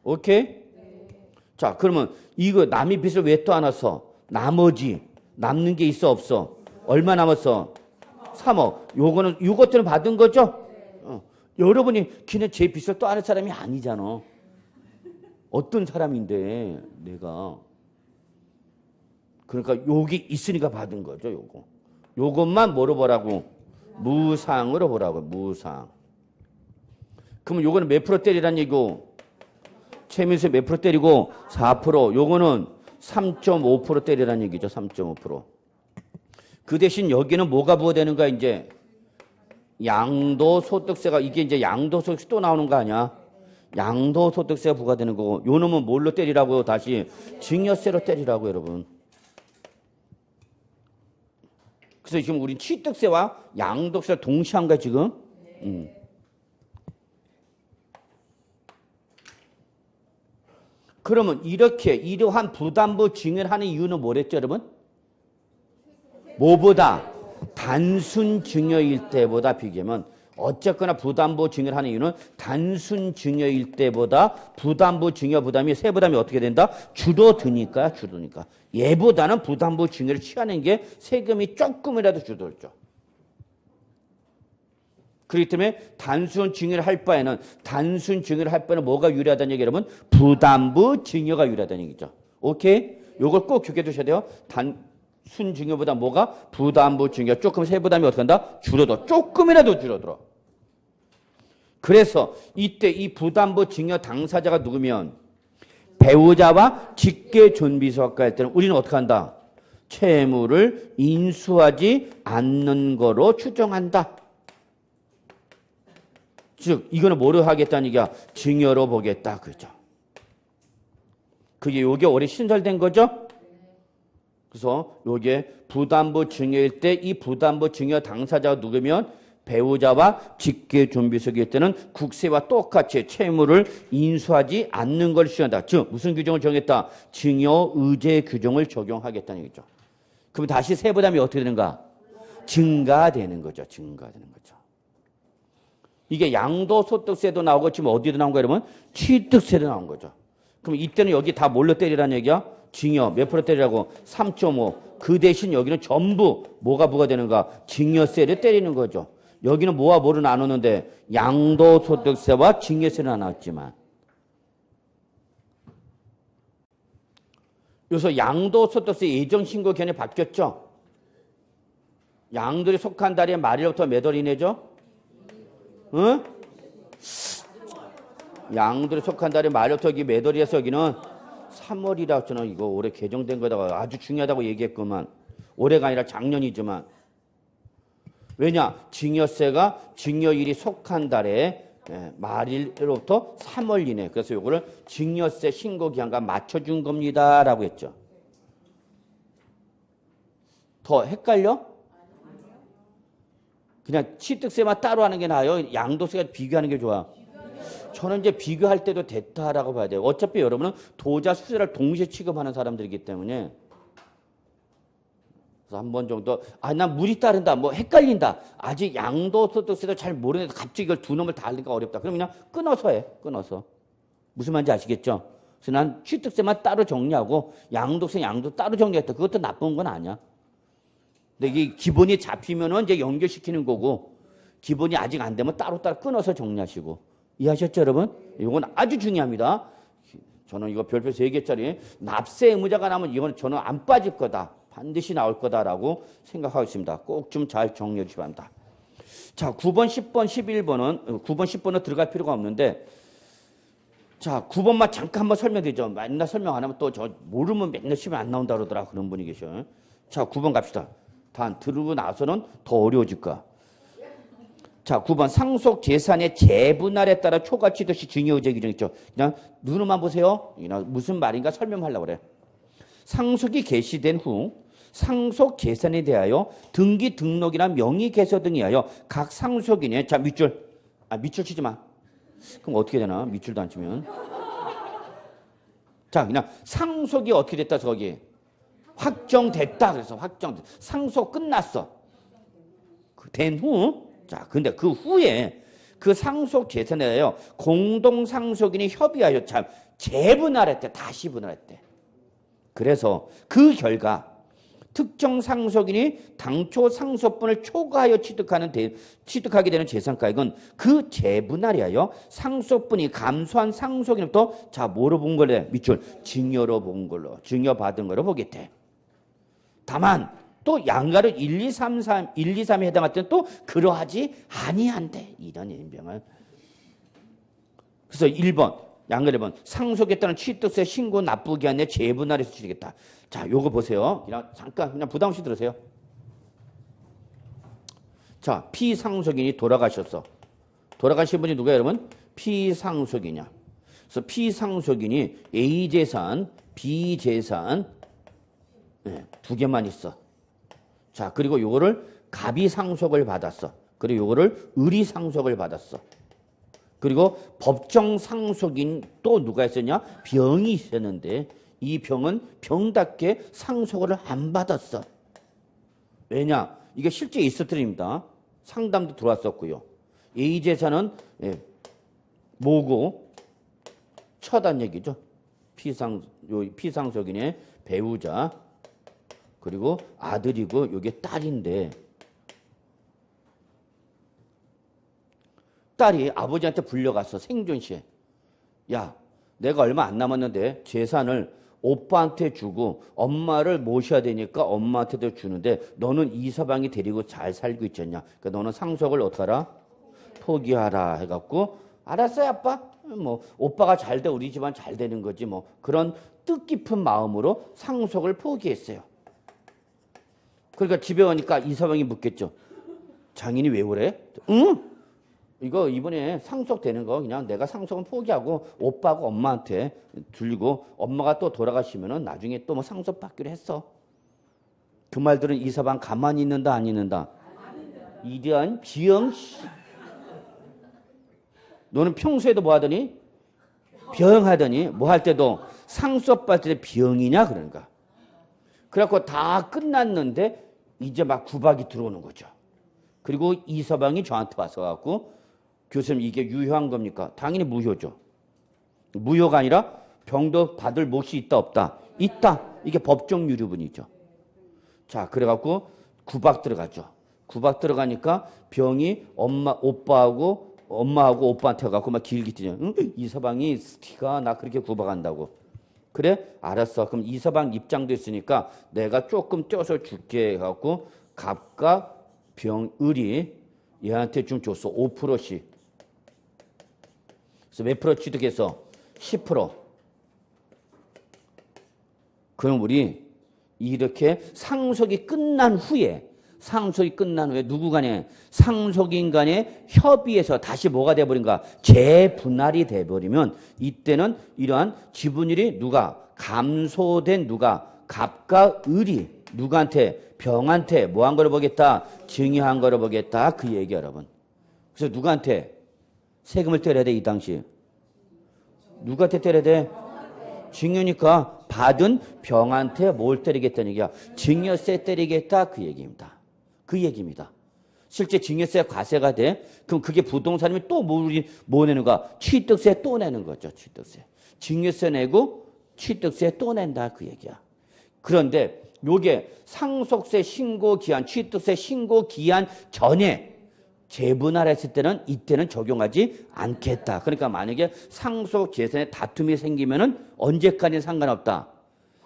오케이? 자, 그러면 이거 남의 빚을 왜 또 안 왔어? 나머지 남는 게 있어 없어? 얼마 남았어? 3억. 요거는 이것들은 받은 거죠? 여러분이 걔는 제 빚을 또 아는 사람이 아니잖아. 어떤 사람인데 내가. 그러니까 여기 있으니까 받은 거죠. 요거. 요것만 뭐로 보라고? 무상으로 보라고. 무상. 그러면 요거는 몇 프로 때리란 얘기고? 채무에서 몇 프로 때리고? 4%. 요거는 3.5% 때리란 얘기죠. 3.5%. 그 대신 여기는 뭐가 부과되는 거야, 이제? 양도소득세가, 이게 이제 양도소득세 또 나오는 거 아니야? 양도소득세가 부과되는 거고, 요 놈은 뭘로 때리라고요? 다시 증여세로 때리라고, 여러분. 그래서 지금 우린 취득세와 양도세를 동시에 한 거야, 지금? 그러면 이러한 부담부 증여를 하는 이유는 뭐랬죠, 여러분? 뭐보다? 단순 증여일 때보다 비교하면 어쨌거나 부담부 증여를 하는 이유는 단순 증여일 때보다 부담부 증여 부담이 세 부담이 어떻게 된다? 줄어드니까. 얘보다는 부담부 증여를 취하는 게 세금이 조금이라도 줄어들죠. 그렇기 때문에 단순 증여를 할 바에는 뭐가 유리하다는 얘기 여러분? 부담부 증여가 유리하다는 얘기죠. 오케이? 요걸 꼭 기억해 두셔야 돼요. 단순 증여보다 뭐가? 부담부 증여. 조금 세부담이 어떻게 한다? 줄어들어. 조금이라도 줄어들어. 그래서 이때 이 부담부 증여 당사자가 누구면 배우자와 직계존비속가 할 때는 우리는 어떻게 한다? 채무를 인수하지 않는 거로 추정한다. 즉 이거는 뭐로 하겠다는 얘기야? 증여로 보겠다. 그죠? 그게 요게 올해 신설된 거죠? 그래서 요게 부담부 증여일 때 이 부담부 증여 당사자가 누구면 배우자와 직계 존비속일 때는 국세와 똑같이 채무를 인수하지 않는 걸 시한다. 즉 무슨 규정을 정했다? 증여 의제 규정을 적용하겠다는 얘기죠. 그럼 다시 세부담이 어떻게 되는가? 증가되는 거죠. 증가되는 거죠. 이게 양도소득세도 나오고 지금 어디도 나온 거야? 그러면 취득세도 나온 거죠. 그럼 이때는 여기 다 뭘로 때리라는 얘기야? 증여 몇 프로 때리라고? 3.5. 그 대신 여기는 전부 뭐가 부과되는가? 증여세를 때리는 거죠. 여기는 뭐와 뭐를 나누는데 양도소득세와 증여세를 나눴지만 여기서 양도소득세 예정신고 개념이 바뀌었죠? 양들이 속한 달에 말일부터 몇 월 이내죠? 응? 양들이 속한 달에 말일부터 여기 몇 월이어서 여기는 3월이라 저는 이거 올해 개정된 거다가 아주 중요하다고 얘기했구만. 올해가 아니라 작년이지만. 왜냐? 증여세가 증여일이 속한 달에 말일로부터 3월 이내. 그래서 이거를 증여세 신고 기한과 맞춰준 겁니다라고 했죠. 더 헷갈려? 그냥 취득세만 따로 하는 게 나아요? 양도세가 비교하는 게 좋아? 저는 이제 비교할 때도 됐다라고 봐야 돼요. 어차피 여러분은 도자, 수자를 동시에 취급하는 사람들이기 때문에. 그래서 한 번 정도, 난 물이 따른다, 뭐 헷갈린다. 아직 양도소득세도 잘 모르는데 갑자기 이걸 두 놈을 다 하니까 어렵다. 그럼 그냥 끊어서 해, 끊어서. 무슨 말인지 아시겠죠? 그래서 난 취득세만 따로 정리하고 양도세, 양도 따로 정리했다. 그것도 나쁜 건 아니야. 근데 이게 기본이 잡히면은 이제 연결시키는 거고, 기본이 아직 안 되면 따로따로 끊어서 정리하시고. 이해하셨죠, 여러분? 이건 아주 중요합니다. 저는 이거 별표 3개짜리 납세 의무자가 나면 이건 저는 안 빠질 거다. 반드시 나올 거다라고 생각하고 있습니다. 꼭 좀 잘 정리해 주시기 바랍니다. 자, 9번, 10번, 11번은 9번, 10번은 들어갈 필요가 없는데 자, 9번만 잠깐 한번 설명드리죠. 맨날 설명 안 하면 또 저 모르면 맨날 시험에 안 나온다 그러더라. 그런 분이 계셔. 자, 9번 갑시다. 단 들고 나서는 더 어려워질 거야. 자, 9번 상속 재산의 재분할에 따라 초과취득시 증여의제 규정 있죠. 그냥 눈으로만 보세요. 무슨 말인가 설명하려고 그래. 상속이 개시된 후 상속 재산에 대하여 등기 등록이나 명의 개서 등에 하여 각 상속인의 자 밑줄 밑줄 치지 마. 그럼 어떻게 되나? 밑줄도 안 치면. 자, 그냥 상속이 어떻게 됐다 저기 확정됐다. 그래서 상속 끝났어. 된 후. 자, 근데 그 후에 그 상속 재산에 대하여 공동 상속인이 협의하여 참 재분할했대. 다시 분할했대. 그래서 그 결과 특정 상속인이 당초 상속분을 초과하여 취득하게 되는 재산가액은 그 재분할에 하여 상속분이 감소한 상속인부터 자 뭐로 본 걸래? 밑줄 증여로 본 걸로 증여받은 거로 보겠대. 다만 또 양가를 1, 2, 3에 해당할 때는 또 그러하지 아니한대. 이런 인병을. 그래서 1번, 양가 1번. 상속에 따른 취득세 신고 납부기 한내 재분할해서 치르겠다. 자, 요거 보세요. 잠깐 그냥 부담 없이 들으세요. 자, 피상속인이 돌아가셨어. 돌아가신 분이 누가 여러분? 피상속이냐. 그래서 피상속인이 A재산, B재산 두 개만 있어. 자, 그리고 요거를 갑이상속을 받았어. 그리고 요거를 을이상속을 받았어. 그리고 법정상속인 또 누가 있었냐? 병이 있었는데 이 병은 병답게 상속을 안 받았어. 왜냐? 이게 실제 있었더랍니다. 상담도 들어왔었고요. A재산은 모고 처단 얘기죠. 피상속인의 배우자 그리고 아들이고 이게 딸인데 딸이 아버지한테 불려갔어. 생존 시에. 야, 내가 얼마 안 남았는데 재산을 오빠한테 주고 엄마를 모셔야 되니까 엄마한테도 주는데 너는 이서방이 데리고 잘 살고 있잖냐. 그러니까 너는 상속을 어떡하라? 포기하라 해갖고 알았어요 아빠. 뭐 오빠가 잘 돼 우리 집안 잘 되는 거지 뭐 그런 뜻깊은 마음으로 상속을 포기했어요. 그러니까 집에 오니까 이서방이 묻겠죠. 장인이 왜 그래? 응? 이거 이번에 상속되는 거 그냥 내가 상속은 포기하고 오빠하고 엄마한테 들리고 엄마가 또 돌아가시면은 나중에 또 뭐 상속 받기로 했어. 그 말들은 이서방 가만히 있는다 안 있는다? 이런 비영. 너는 평소에도 뭐 하더니? 병하더니 뭐 할 때도 상수업 받을 때 병이냐 그러는가. 그래갖고 다 끝났는데 이제 막 구박이 들어오는 거죠. 그리고 이서방이 저한테 와서 갖고 교수님 이게 유효한 겁니까? 당연히 무효죠. 무효가 아니라 병도 받을 몫이 있다 없다? 있다. 이게 법정 유효분이죠. 자, 그래갖고 구박 들어가죠. 구박 들어가니까 병이 엄마하고 오빠한테 가고 막 길게 뛰죠. 응? 이서방이 티가 나 그렇게 구박한다고. 그래? 알았어. 그럼 이서방 입장도 있으니까 내가 조금 떼어서 줄게 해갖고 갑과 병을이 얘한테 좀 줬어. 5%씩. 그래서 몇 프로 취득해서? 10%. 그럼 우리 이렇게 상속이 끝난 후에 누구 간에? 상속인 간에 협의해서 다시 뭐가 돼버린가? 재분할이 돼버리면 이때는 이러한 지분율이 누가? 감소된 누가? 갑과 을이 누구한테? 병한테 뭐 한 거를 보겠다? 증여한 거를 보겠다. 그 얘기 여러분. 그래서 누구한테? 세금을 때려야 돼, 이 당시. 누구한테 때려야 돼? 증여니까 받은 병한테 뭘 때리겠다는 얘기야? 증여세 때리겠다. 그 얘기입니다. 그 얘기입니다. 실제 증여세 과세가 돼. 그럼 그게 부동산이면 또 뭐 내는가? 취득세 또 내는 거죠. 취득세. 증여세 내고 취득세 또 낸다. 그 얘기야. 그런데 요게 상속세 신고 기한, 취득세 신고 기한 전에 재분할했을 때는 이때는 적용하지 않겠다. 그러니까 만약에 상속 재산에 다툼이 생기면은 언제까지는 상관없다.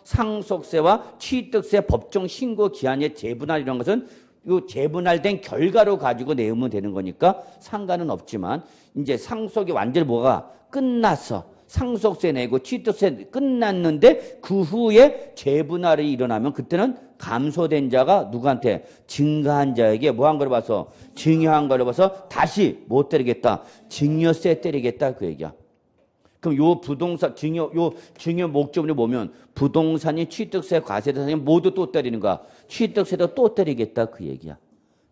상속세와 취득세 법정 신고 기한의 재분할 이런 것은 이 재분할된 결과로 가지고 내으면 되는 거니까 상관은 없지만 이제 상속이 완전히 뭐가 끝났어. 상속세 내고 취득세 끝났는데 그 후에 재분할이 일어나면 그때는 감소된 자가 누구한테? 증가한 자에게 뭐 한 거를 봐서? 증여한 거를 봐서 다시 뭐 때리겠다? 증여세 때리겠다. 그 얘기야. 그럼 요 부동산 증여 목적으로 보면 부동산이 취득세 과세 대상이 모두 또 때리는 거야. 취득세도 또 때리겠다. 그 얘기야.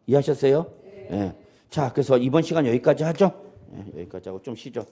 이해하셨어요? 네. 자, 그래서 이번 시간 여기까지 하죠. 네, 여기까지 하고 좀 쉬죠.